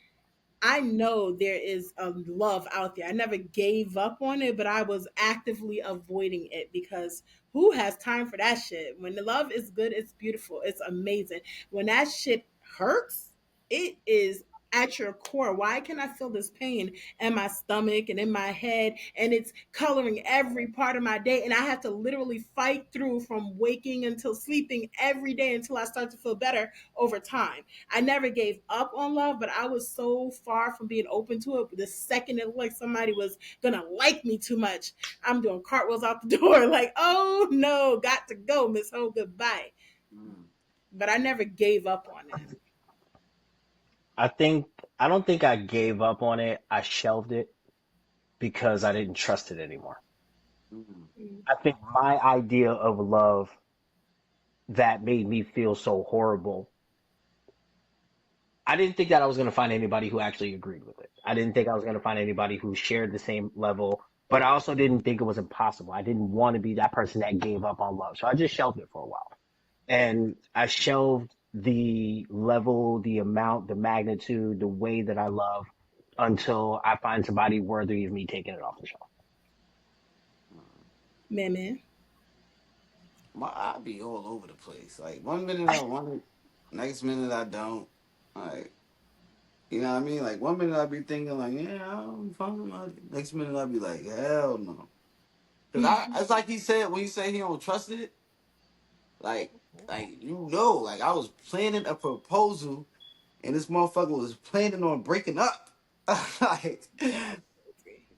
A: I know there is a love out there. I never gave up on it, but I was actively avoiding it because who has time for that shit? When the love is good, it's beautiful, it's amazing. When that shit hurts, it is at your core. Why can I feel this pain in my stomach and in my head? And it's coloring every part of my day. And I have to literally fight through from waking until sleeping every day until I start to feel better over time. I never gave up on love, but I was so far from being open to it. The second it looked like somebody was gonna like me too much, I'm doing cartwheels out the door, like, oh no, got to go, Miss Ho, goodbye. But I never gave up on it.
C: I think I don't think I gave up on it. I shelved it because I didn't trust it anymore. I think my idea of love that made me feel so horrible. I didn't think that I was going to find anybody who actually agreed with it. I didn't think I was going to find anybody who shared the same level, but I also didn't think it was impossible. I didn't want to be that person that gave up on love. So I just shelved it for a while. And I shelved the level, the amount, the magnitude, the way that I love until I find somebody worthy of me taking it off the shelf.
A: Man, man.
B: I be all over the place. Like one minute I want it, next minute I don't. Like You know what I mean? Like one minute I'll be thinking like, yeah, I'm fucking about it. Next minute I'll be like, hell no. Cause it's like he said when he said he don't trust it, like, like I was planning a proposal and this motherfucker was planning on breaking up. Like,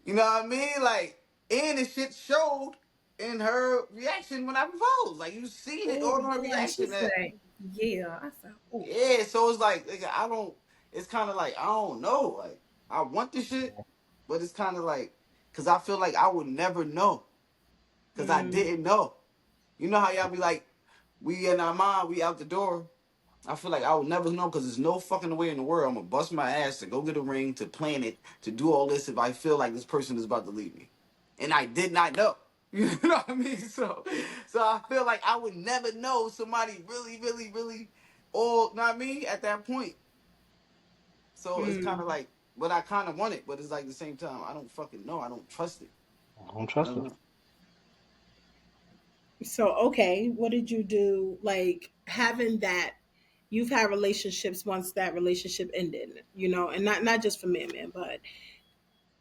B: you know what I mean? Like, and the shit showed in her reaction when I proposed. Like, you seen it
D: Oh
B: all in her
D: yeah, she
B: reaction. That
D: said, yeah. I said, oh.
B: yeah, so it's like, nigga, I don't. It's kind of like I don't know. Like, I want this shit, but it's kind of like, cause I feel like I would never know, cause I
A: Mm,
B: didn't know. You know how y'all be like, we in our mind, we out the door. I feel like I would never know because there's no fucking way in the world I'm gonna bust my ass to go get a ring, to plan it, to do all this if I feel like this person is about to leave me, and I did not know. You know what I mean? So I feel like I would never know somebody really, really, really, all. Know what I mean? At that point, so it's kind
A: mm.
B: of like, but I kind of want it, but it's like the same time I don't fucking know. I don't trust it.
C: I don't
B: I
C: trust
B: don't
C: it.
B: know.
A: So, okay, what did you do? Like having that, you've had relationships once that relationship ended, and not just for men, man, but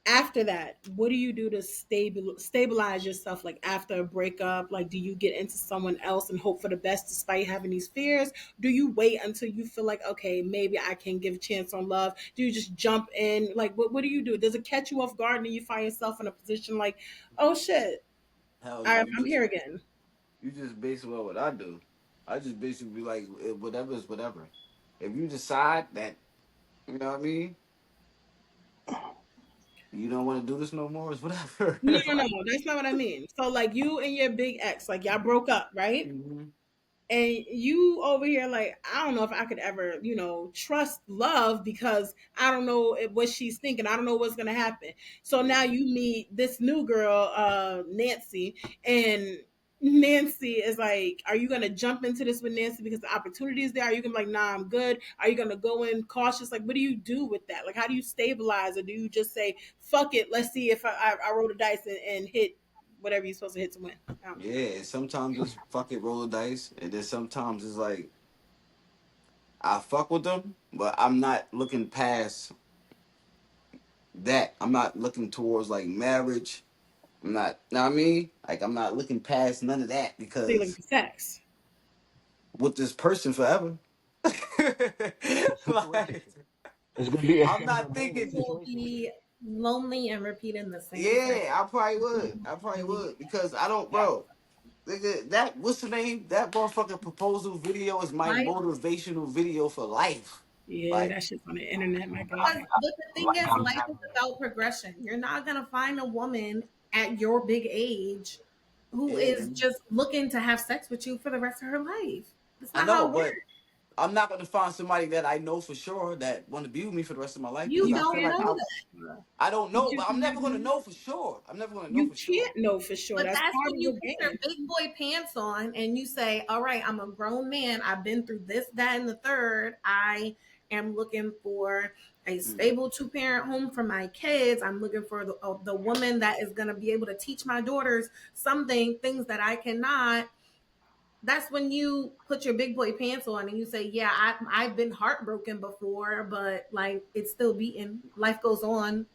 A: after that, what do you do to stabilize yourself? Like after a breakup, like do you get into someone else and hope for the best despite having these fears? Do you wait until you feel like, okay, maybe I can give a chance on love? Do you just jump in? Like what do you do? Does it catch you off guard and you find yourself in a position like, oh shit,
B: Hell no,
A: I'm here again?
B: you just basically what I do. I just basically be like, whatever is whatever. If you decide that, you know what I mean, you don't want to do this no more, it's whatever.
A: No, no, no,
B: Like,
A: that's not what I mean. So like you and your big ex, like y'all broke up, right?
B: mhm.
A: And you over here like, I don't know if I could ever, trust love because I don't know what she's thinking. I don't know what's gonna happen. So now
B: Yeah.
A: you meet this new girl, Nancy, and Nancy is like, are you gonna jump into this with Nancy because the opportunity is there? Are you gonna be like, nah, I'm good? Are you gonna go in cautious? Like, what do you do with that? Like, how do you stabilize, or do you just say, fuck it, let's see if I roll the dice and hit whatever you're supposed to hit to win? I don't know.
B: Yeah, and sometimes it's fuck it, roll the dice, and then sometimes it's like I fuck with them, but I'm not looking past that. I'm not looking towards like marriage. I'm not, know what I mean? Like I'm not looking past none of that
A: So you're looking
B: because
A: for sex.
B: with this person forever.
C: It's a
B: Like
C: situationship. It's gonna be. It's
B: I'm
C: gonna
B: not
C: remain a
B: thinking.
D: You will
C: situationship.
D: be lonely and repeating the same cycle.
B: Yeah, I probably would. I probably
D: Really
B: would because I don't,
D: yeah.
B: bro. Nigga, that what's the name? That motherfucking proposal video is my
D: Life,
B: motivational video for life.
A: Yeah,
B: Like,
A: that shit's on the internet, my
D: because
A: guy.
D: but the thing is,
C: Lifetime
D: life is
C: happiness.
D: about progression. You're not gonna find a woman at your big age who
B: yeah,
D: is
B: man.
D: just looking to have sex with you for the rest of her life. That's
B: I
D: not
B: know,
D: how it
B: but
D: works.
B: I'm not gonna find somebody that I know for sure that want to be with me for the rest of my life because
D: You
A: You
B: I feel
D: don't
B: like
A: can't
D: know
A: know
B: I
D: that.
A: that.
B: I don't
A: But
B: know,
A: you
B: but I'm never gonna
A: can.
B: know for sure. I'm never gonna know
A: You
B: for sure.
A: can't know for sure.
D: But
A: That's
D: that's
A: part
D: when
A: of
D: you
A: the
D: put your
A: game.
D: big boy pants on and you say, all right, I'm a grown man. I've been through this, that, and the third. I am looking for a
B: Mm.
D: stable two-parent home for my kids. I'm looking for the woman that is going to be able to teach my daughters things that I cannot. That's when you put your big boy pants on and you say, yeah, I've been heartbroken before, but like it's still beating. Life goes on.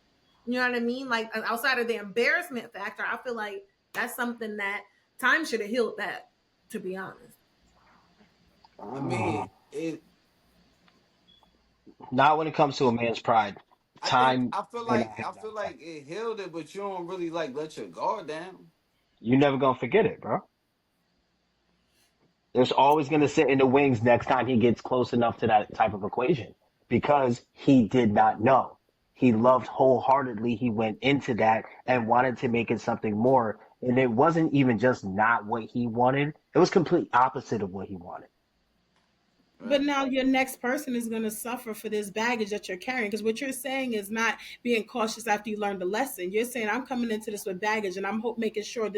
D: You know what I mean? Like outside of the embarrassment factor, I feel like that's something that time should have healed that, to be honest.
B: I mean,
C: Mm,
B: it.
C: not when it comes to a man's pride.
B: I think
C: Time may not
B: I
C: heal
B: feel
C: that stuff.
B: like it healed it, but you don't really like let your guard down.
C: You're never gonna forget it, bro. There's always gonna sit in the wings next time he gets close enough to that type of equation because he did not know. He loved wholeheartedly. He went into that and wanted to make it something more. And it wasn't even just not what he wanted. It was complete opposite of what he wanted.
A: But
B: Right.
A: now your next person is going to suffer for this baggage that you're carrying. Because what you're saying is not being cautious after you learn the lesson. You're saying, I'm coming into this with baggage and making sure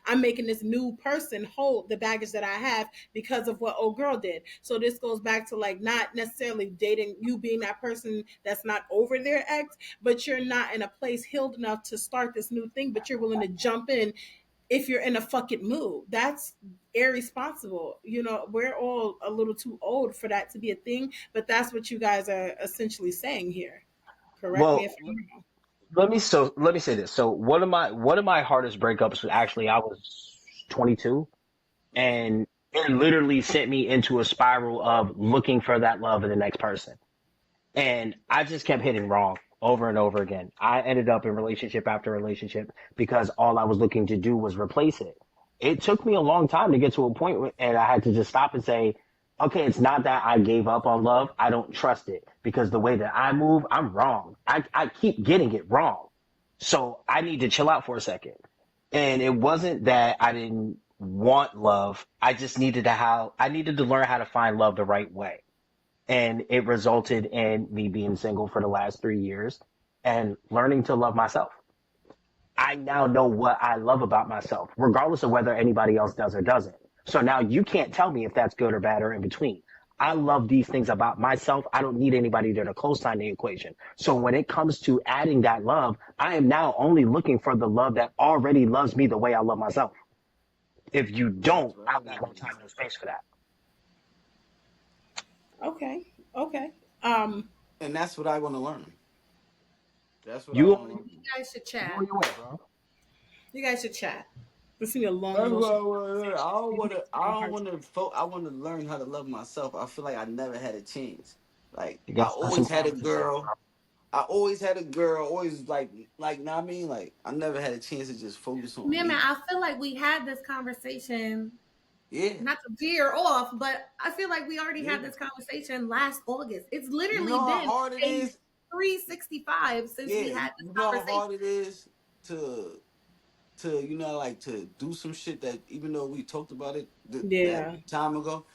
A: I'm making this new person hold the baggage that I have because of what old girl did. So this goes back to like not necessarily dating you being that person that's not over their ex, but you're not in a place healed enough to start this new thing, but you're willing to jump in if you're in a fucking mood. That's irresponsible. You know, we're all a little too old for that to be a thing, but that's what you guys are essentially saying here. Correct me if
C: Well,
A: I'm wrong.
C: let me say this. So one of my hardest breakups was actually I was 22, and it literally sent me into a spiral of looking for that love in the next person. And I just kept hitting wrong over and over again. I ended up in relationship after relationship because all I was looking to do was replace it. It took me a long time to get to a point and I had to just stop and say, okay, it's not that I gave up on love. I don't trust it because the way that I move, I'm wrong. I keep getting it wrong. So I need to chill out for a second. And it wasn't that I didn't want love. I needed to learn how to find love the right way, and it resulted in me being single for the last 3 years and learning to love myself. I now know what I love about myself, regardless of whether anybody else does or doesn't. So now you can't tell me if that's good or bad or in between. I love these things about myself. I don't need anybody there to co-sign the equation. So when it comes to adding that love, I am now only looking for the love that already loves me the way I love myself. If you don't,
B: That's what
C: I
B: I
C: got
B: got.
C: no time, no space for that.
A: Okay. Okay. Um,
B: And that's what I want to learn. That's what I
C: You
B: want to
C: on,
B: learn.
D: You guys should
C: you
D: chat.
C: on your way, bro.
A: you guys should chat. This is gonna be a long
B: That's what
A: emotional
B: I want to learn.
A: conversation.
B: I don't
A: It
B: want
A: makes
B: to.
A: it
B: I
A: very
B: don't
A: hard
B: want to. I want to learn how to love myself. I feel like I never had a chance. Like
C: You
B: I
C: gotta spend some
B: always had
C: time
B: a
C: with yourself,
B: girl.
C: bro.
B: I always had a girl. Always know what I mean? Like I never had a chance to just focus on
D: Man,
B: me.
D: I feel like we had this conversation,
B: Yeah,
D: not to veer off, but I feel like we already had
B: yeah.
D: this conversation last August. It's
B: You
D: literally
B: know how
D: been
B: hard it
D: a
B: is.
D: 365 since
B: Yeah,
D: we had this
B: you know how
D: conversation.
B: hard it is to like to do some shit that even though we talked about it that
A: Yeah.
B: time ago,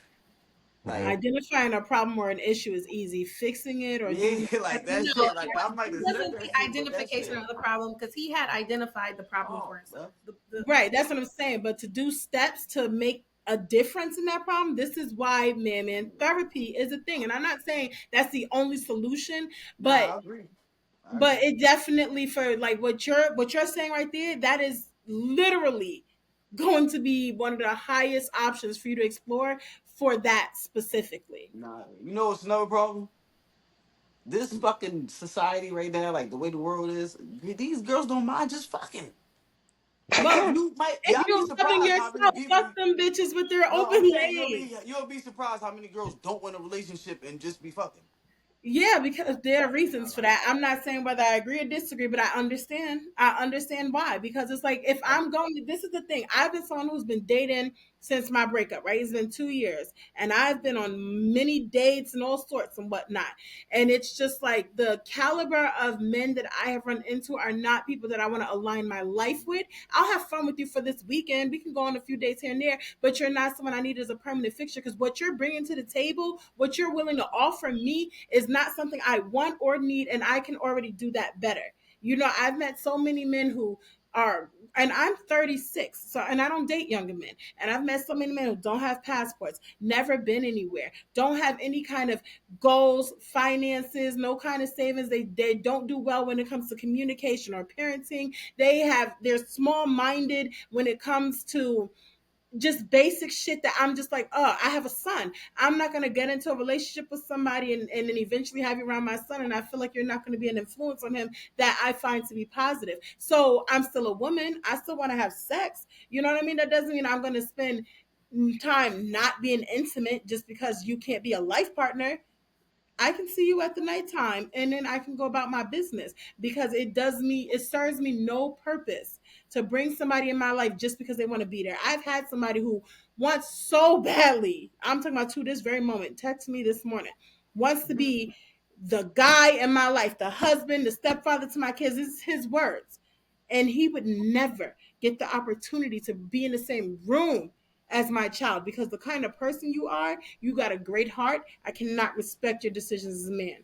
B: like
C: Mhm.
A: Identifying a problem or an issue is easy. Fixing it or doing
B: yeah,
A: the
B: like
A: steps
B: that
D: No,
B: shit.
A: is
B: Like
A: hard.
B: I might
D: it
B: have said
D: wasn't
B: that
D: the
B: shit, but that
D: identification
B: shit
D: of the problem because he had identified the problem for
B: hard,
D: himself.
B: bro.
A: Right, that's what I'm saying. But to do steps to make a difference in that problem, this is why man therapy is a thing. And I'm not saying that's the only solution, but
B: Nah, I agree. I
A: but
B: agree.
A: it definitely for like what you're saying right there, that is literally going to be one of the highest options for you to explore for that specifically.
B: Nah, you know what's another problem? This fucking society right now, like the way the world is, these girls don't mind just fucking. Like
A: Well,
B: you might,
A: if
B: y'all be
A: you're loving
B: surprised how many
A: yourself, fuck
B: people.
A: them bitches with their
B: No, I'm
A: open
B: saying
A: legs.
B: you'll be surprised how many girls don't want a relationship and just be fucking.
A: Yeah, because there are
B: Nah,
A: reasons for
B: like,
A: that. I'm not saying whether I agree or disagree, but I understand. I understand why. Because it's like if
B: right.
A: I'm going to, this is the thing. I've been someone who's been dating since my breakup, right? It's been 2 years. And I've been on many dates and all sorts and whatnot. And it's just like the caliber of men that I have run into are not people that I want to align my life with. I'll have fun with you for this weekend. We can go on a few dates here and there, but you're not someone I need as a permanent fixture because what you're bringing to the table, what you're willing to offer me is not something I want or need, and I can already do that better. You know, I've met so many men who are, and I'm 36, so, and I don't date younger men. And I've met so many men who don't have passports, never been anywhere, don't have any kind of goals, finances, no kind of savings. They don't do well when it comes to communication or parenting. They're small minded when it comes to just basic shit that I'm just like, oh, I have a son. I'm not gonna get into a relationship with somebody and then eventually have you around my son, and I feel like you're not gonna be an influence on him that I find to be positive. So I'm still a woman. I still want to have sex. You know what I mean? That doesn't mean I'm gonna spend time not being intimate just because you can't be a life partner. I can see you at the nighttime and then I can go about my business because it serves me no purpose to bring somebody in my life just because they want to be there. I've had somebody who wants so badly, I'm talking about to this very moment, text me this morning, wants to be the guy in my life, the husband, the stepfather to my kids. This is his words. And he would never get the opportunity to be in the same room as my child because the kind of person you are, you got a great heart. I cannot respect your decisions as a man.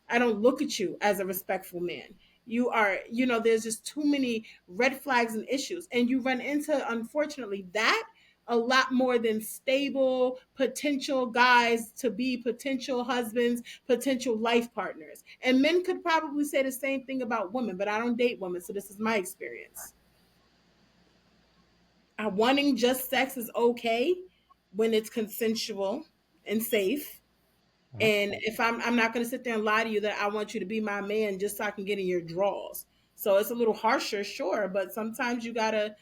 A: I don't look at you as a respectful man. You are, there's just too many red flags and issues. And you run into, unfortunately, that a lot more than stable potential guys to be potential husbands, potential life partners. And men could probably say the same thing about women, but I don't date women, so this is my experience. Wanting just sex is okay when it's consensual and safe.
C: Mhm.
A: And if I'm not going to sit there and lie to you that I want you to be my man just so I can get in your drawers. So it's a little harsher, sure, but sometimes you gotta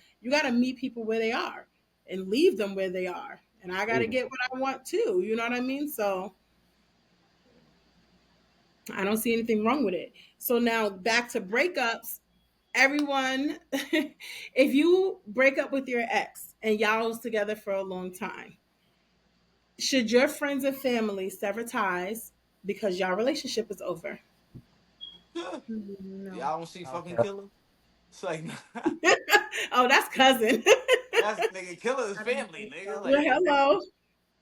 A: meet people where they are and leave them where they are. And I gotta
C: Agreed.
A: get what I want too. You know what I mean? So I don't see anything wrong with it. So now back to breakups. Everyone, if you break up with your ex and y'all was together for a long time, should your friends and family sever ties because y'all relationship is over?
D: No.
B: Y'all don't see
C: I don't
B: fucking
C: care.
B: Killer? It's like,
A: Oh, that's cousin.
B: that's nigga, Killer is
D: I don't
B: family,
D: think
B: nigga.
D: so.
A: Well,
B: Like,
A: hello.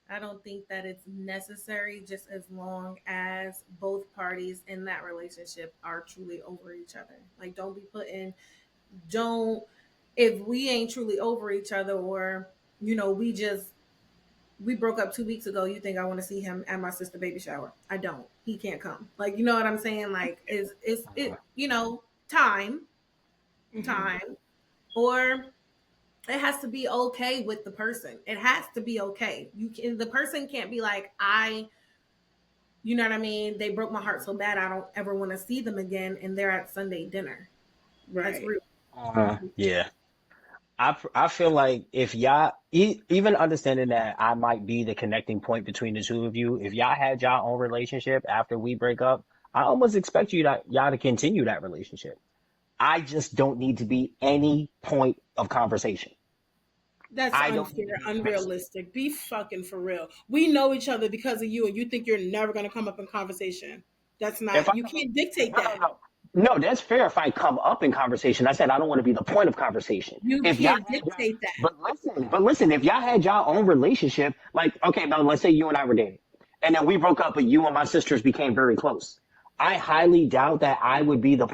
D: I don't think that it's necessary just as long as both parties in that relationship are truly over each other. Like, don't be putting, don't, if we ain't truly over each other, or, we broke up 2 weeks ago, you think I want to see him at my sister baby shower? I don't. He can't come. Like, you know what I'm saying? Like,
C: Uh,
D: time,
A: Hmm.
D: time, or it has to be okay with the person. It has to be okay. The person can't be like, you know what I mean? They broke my heart so bad I don't ever want to see them again, and they're at Sunday dinner. That's
A: Right.
D: rude.
C: yeah. I feel like if y'all even understanding that I might be the connecting point between the two of you, if y'all had y'all own relationship after we break up, I almost expect y'all to continue that relationship. I just don't need to be any point of conversation.
A: That's
C: I don't
A: unfair,
C: need to be invasive.
A: unrealistic. Be fucking for real. We know each other because of you, and you think you're never gonna come up in conversation. That's
C: If
A: not.
C: I
A: You
C: come up,
A: can't dictate
C: no, no,
A: that.
C: no. No, that's fair if I come up in conversation. I said I don't want to be the point of conversation.
A: You
C: If y'all
A: can't
C: had y'all,
A: dictate that
C: but listen, if y'all had y'all own relationship, like, okay, now let's say you and I were dating, and then we broke up, but you and my sisters became very close. I highly doubt that I would be the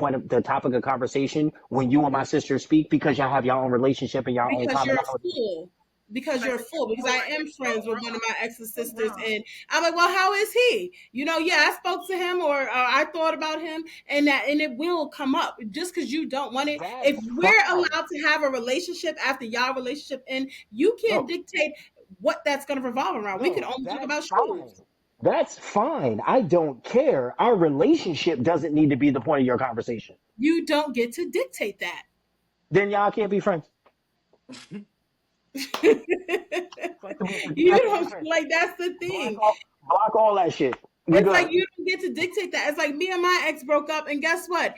C: topic of conversation when you and my sisters speak because y'all have your own relationship and your own
A: because you're
C: commonality.
A: a fool. Because you're a fool. Because I am friends with one of my ex's
D: So
A: sisters,
D: wrong.
A: and I'm like, well, how is he? Yeah, I spoke to him, or I thought about him, and it will come up just because you don't want it. If
C: That's
A: we're
C: fine.
A: allowed to have a relationship after y'all relationship, and you can't
C: No,
A: dictate what that's going to revolve around. We can
C: no,
A: only talk
C: that's
A: about
C: fine.
A: shoes.
C: That's fine. I don't care. Our relationship doesn't need to be the point of your conversation.
A: You don't get to dictate that.
C: Then y'all can't be friends. Fuck the bullshit. Then
A: You
C: y'all can't be
A: don't
C: friends.
A: like that's the thing.
C: Block all that shit. We
A: It's like
C: good.
A: you don't get to dictate that. It's like me and my ex broke up, and guess what?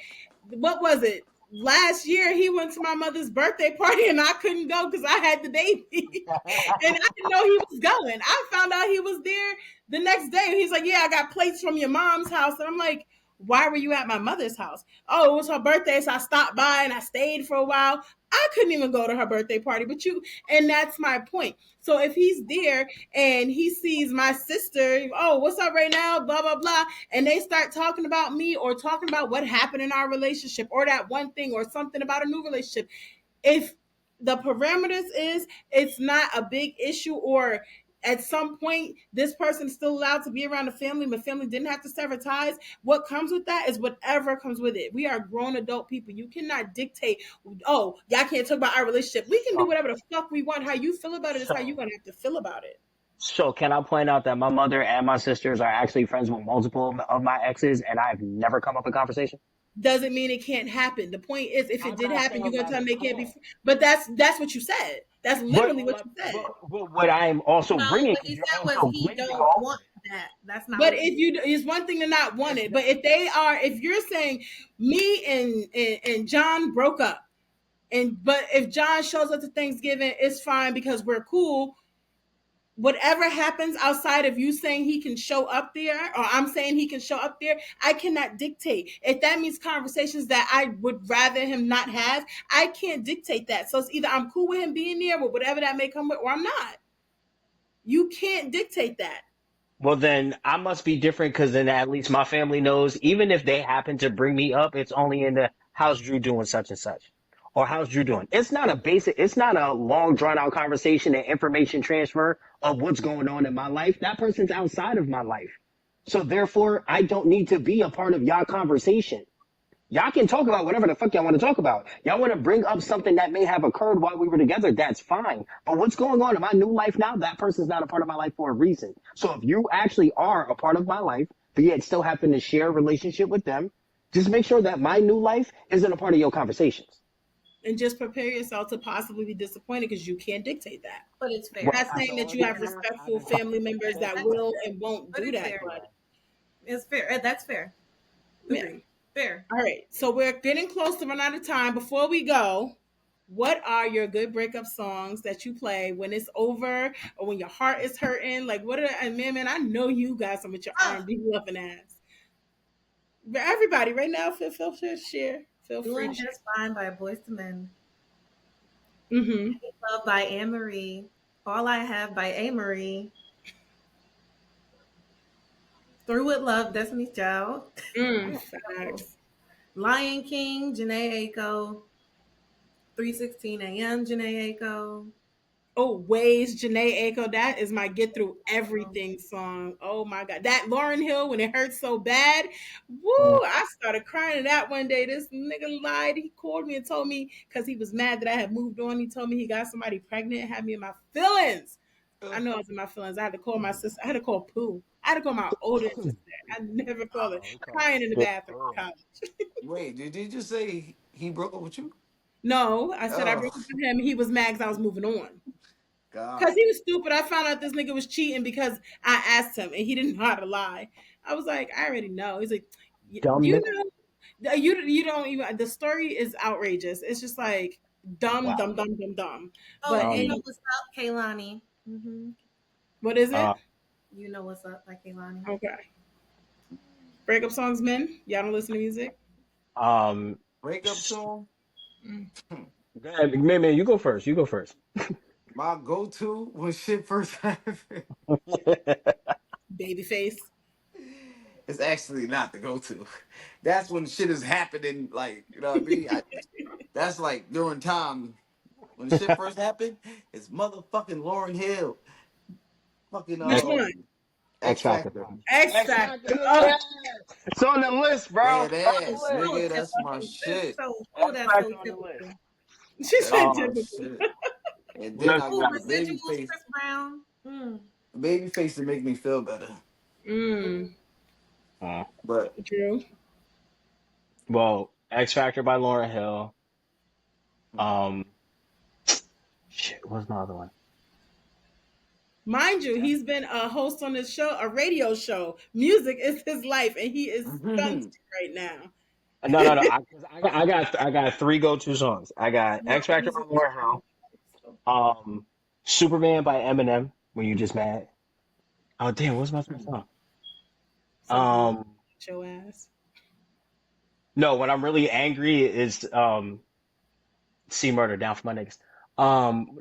A: What was it? Last year, he went to my mother's birthday party, and I couldn't go because I had the baby, and I didn't know he was going. I found out he was there the next day. He's like, "Yeah, I got plates from your mom's house," and I'm like, "Why were you at my mother's house?" "Oh, it was her birthday, so I stopped by and I stayed for a while." I couldn't even go to her birthday party, but and that's my point. So if he's there and he sees my sister, oh, what's up right now, blah blah blah, and they start talking about me or talking about what happened in our relationship or that one thing or something about a new relationship, if the parameters is it's not a big issue, or at some point this person's still allowed to be around the family, my family didn't have to sever ties, what comes with that is whatever comes with it. We are grown adult people. You cannot dictate, oh, y'all can't talk about our relationship. We can do
C: So,
A: whatever the fuck we want. How you feel about it is how you're
C: so,
A: gonna have to feel about it.
C: so can I point out that my mother and my sisters are actually friends with multiple of my exes, and I've never come up in conversation?
A: Doesn't mean it can't happen. The point is, if it
C: I'm
A: did
C: not
A: happen, you're
C: saying
A: gonna
C: that
A: tell them
C: it
A: they can't be.
C: can't.
A: But that's what you said. That's
C: But
A: literally
C: all
A: what
C: I,
A: you said.
C: but what I'm also
D: No,
C: bringing
D: what
C: is
D: he
C: you're
D: said was
C: also
D: he
C: glazing
D: don't
C: over
D: want
C: it.
D: that. That's not
A: But
D: what
A: if
D: he
A: you, it's one thing to not want
D: is.
A: it. But if they are, if you're saying me and John broke up, and but if John shows up to Thanksgiving, it's fine because we're cool. Whatever happens outside of you saying he can show up there, or I'm saying he can show up there, I cannot dictate. If that means conversations that I would rather him not have, I can't dictate that. So it's either I'm cool with him being there, with whatever that may come with, or I'm not. You can't dictate that.
C: Well, then I must be different because then at least my family knows, even if they happen to bring me up, it's only in the how's Drew doing such and such. Or how's Drew doing? It's not a long drawn out conversation and information transfer of what's going on in my life. That person's outside of my life. So therefore, I don't need to be a part of y'all conversation. Y'all can talk about whatever the fuck y'all want to talk about. Y'all want to bring up something that may have occurred while we were together. That's fine. But what's going on in my new life now? That person's not a part of my life for a reason. So if you actually are a part of my life, but yet still happen to share a relationship with them, just make sure that my new life isn't a part of your conversations.
A: And just prepare yourself to possibly be disappointed because you can't dictate that.
D: But it's
A: I'm
D: fair.
C: Well,
A: not saying
C: after
A: that
C: all
A: you
C: these
A: have
C: years, I've
A: respectful
C: been fucking
A: family members
C: with
A: that
C: people.
D: That's
A: will
D: fair.
A: and won't
D: But
A: do
D: it's
A: that,
D: fair.
A: but
D: It's fair. That's fair.
A: yeah.
D: Agreed. Fair.
A: All right. So we're getting close to run out of time. Before we go, what are your good breakup songs that you play when it's over or when your heart is hurting? Like what are and man, I know you got some with your
D: Oh,
A: R&B loving ass. But everybody right now, feel free to share. Feel free to
D: Doing
A: share.
D: Just Fine by Boys to Men.
A: Mm-hmm.
D: Love by Anne Marie. All I Have by A. Marie. Through With Love, Destiny's Child. I
A: Mm,
D: got a couple.
A: facts.
D: Lion King, Janae Aiko. 3:16 a.m. Janae Aiko.
A: Oh, Ways, Janae Aiko. That is my get through
D: Um,
A: everything song. Oh my God. That Lauren Hill, when it hurts so bad. Woo!
C: Mm.
A: I started crying to that one day. This nigga lied. He called me and told me because he was mad that I had moved on. He told me he got somebody pregnant, had me in my feelings. I know I was in my feelings. I had to call my sister. I had to call Pooh. I had to call my older sister. I never called her.
C: Oh, we call
A: Crying in the
C: Big
A: bathroom in
C: Pooh.
A: college.
B: Wait, did you just say he broke up with you?
A: No, I said I broke
B: Oh
A: up with him. He was mad because I was moving on. Cause
B: God.
A: he was stupid. I found out this nigga was cheating because I asked him and he didn't know how to lie. I was like, I already know. He's like,
C: Dumb
A: you
C: nigga.
A: know, you don't even. The story is outrageous. It's just like dumb,
C: Wow.
A: dumb, dumb, dumb, dumb.
D: oh,
A: But
D: you
C: Dumb
D: know
A: and
C: nigga.
D: what's up, Kaylani?
A: what is
C: Uh,
A: it?
D: You know what's up by Kaylani.
A: Okay, breakup songs, men. Y'all don't listen to music.
C: um,
B: Breakup
C: sh-
B: song?
A: Mm.
C: go ahead, man, you go first. You go first.
B: My go-to when shit first happened.
A: Babyface.
B: It's actually not the go-to. That's when shit is happening, like, you know what I mean? That's like during time when the shit first happened, it's motherfucking Lauren Hill. Fucking
A: Which one?
B: X
C: X Factor.
B: Factor.
A: X
C: X
A: Factor.
C: Factor.
A: Oh,
C: Yeah. It's on the list, bro.
B: Dead
C: It's on the
B: ass,
C: list.
D: Oh,
B: nigga. That's my
D: typical. That's
B: shit.
D: so. Oh,
C: X
D: that's so
C: Factor on the list.
D: typical.
A: she said
B: That's
C: Um,
B: my
A: typical.
B: shit. And
C: what
B: then
C: else
B: I
C: you
D: Oh,
B: go
C: got?
B: to
D: residuals,
B: Babyface.
D: Chris Brown.
B: Babyface to make me feel better.
A: Mm,
C: Uh,
B: But
A: Drew.
C: well, X Factor by Lauryn Hill.
B: hmm,
C: Um, shit, what's my other one?
A: Mind you, he's been a host on this show, a radio show. Music is his life, and he is stunted right now.
C: No. 'Cause I got three go-to songs. I got
D: Your
C: X Factor by
D: music is
C: Lauryn
D: fine.
C: Hill. Superman by Eminem. When you just mad. Oh damn, what's my first song?
A: Something like
C: Um,
A: your ass.
C: no, when I'm really angry is See Murder Down for my niggas.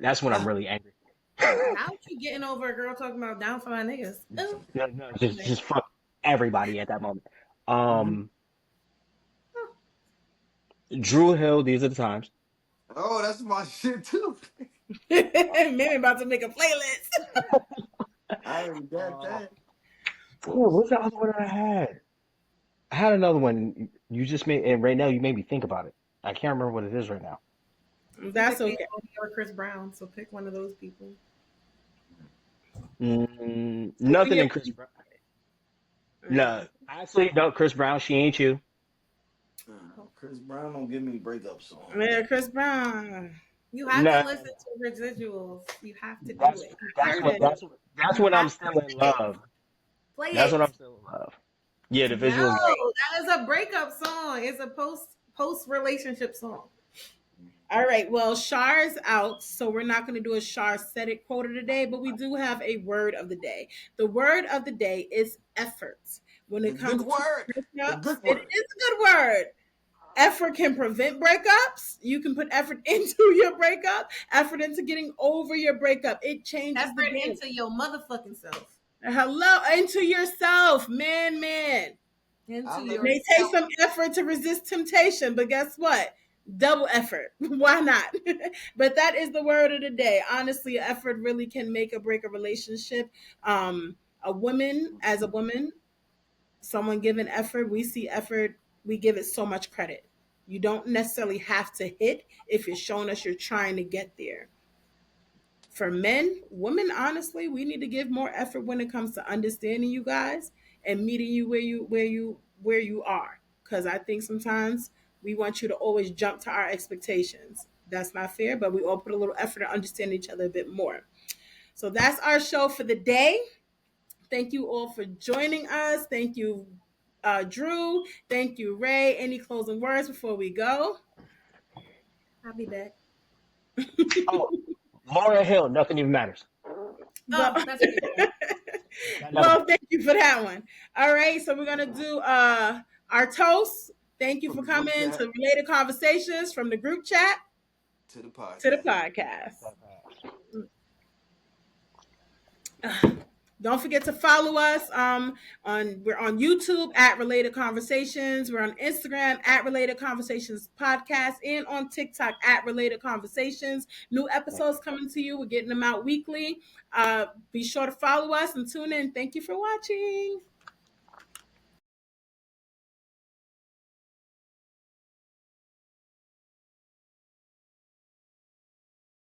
C: That's when I'm really angry.
D: Now you getting over a girl talking about down for my niggas. Oh,
C: No,
D: okay.
C: just fuck everybody at that moment.
B: hmm.
C: Um, Drew Hill, These Are the Times.
B: Oh, that's my shit too.
A: Maybe about to make a playlist.
B: I already got
C: Uh,
B: that.
C: yeah, what's the other one I had? I had another one. You just made, and right now you made me think about it. I can't remember what it is right now.
D: It's either
A: That's
D: Kate
A: okay.
D: or Chris Brown, so pick one of those people.
A: When
C: Nothing
A: you're
C: in Chris Brown.
A: mm.
C: No, actually, no, Chris Brown. She ain't you.
B: Chris Brown don't give me breakup songs.
A: Yeah, Chris Brown.
D: You have to
C: No,
D: listen to residuals. You have to do
C: that's
D: it. You
C: that's
D: have
A: Heard
C: what
D: to
A: it.
D: do it.
C: that's
D: You
C: when I'm
D: have to
C: still in
D: play it.
C: love.
D: Play
C: That's when
D: it.
C: I'm still in love. Yeah, the
D: No,
C: visuals.
D: that is a breakup song. It's a post relationship song.
A: All right. Well, Char's out, so we're not going to do a Char said it quote of the day, but we do have a word of the day. The word of the day is effort. When
B: The
A: it
B: good
A: comes to
B: word. The
A: breakups,
B: good
A: it
B: word.
A: is a good word. Effort can prevent breakups. You can put effort into your breakup, effort into getting over your breakup. It changes the
D: Effort
A: game.
D: into your motherfucking self.
A: Hello, into yourself, man.
B: I
D: Into
A: It
B: let
A: may take
D: yourself.
A: some effort to resist temptation, but guess what? Double effort. Why not? But that is the word of the day. Honestly, effort really can make or break a relationship. A woman, as a woman, someone given effort, we see effort we give it so much credit. You don't necessarily have to hit if you're showing us you're trying to get there. For men, women, honestly, we need to give more effort when it comes to understanding you guys and meeting you where you are. Because I think sometimes we want you to always jump to our expectations. That's not fair, but we all put a little effort to understand each other a bit more. So that's our show for the day. Thank you all for joining us. Thank you, Drew. Thank you, Ray. Any closing words before we go?
D: I'll be back.
C: Oh, Laura Hill, nothing even matters.
A: Oh.
D: Oh, that's a good one.
C: That never
A: Well,
C: matters.
A: thank you for that one. All right, so we're gonna do our toast. Thank you
B: From
A: for
B: the group
A: coming
B: chat
A: to Related Conversations from the group chat
B: to the
A: to the
B: podcast.
A: podcast. Don't forget to follow us. We're on YouTube at Related Conversations. We're on Instagram at Related Conversations Podcast and on TikTok at Related Conversations. New episodes coming to you. We're getting them out weekly. Be sure to follow us and tune in. Thank you for watching.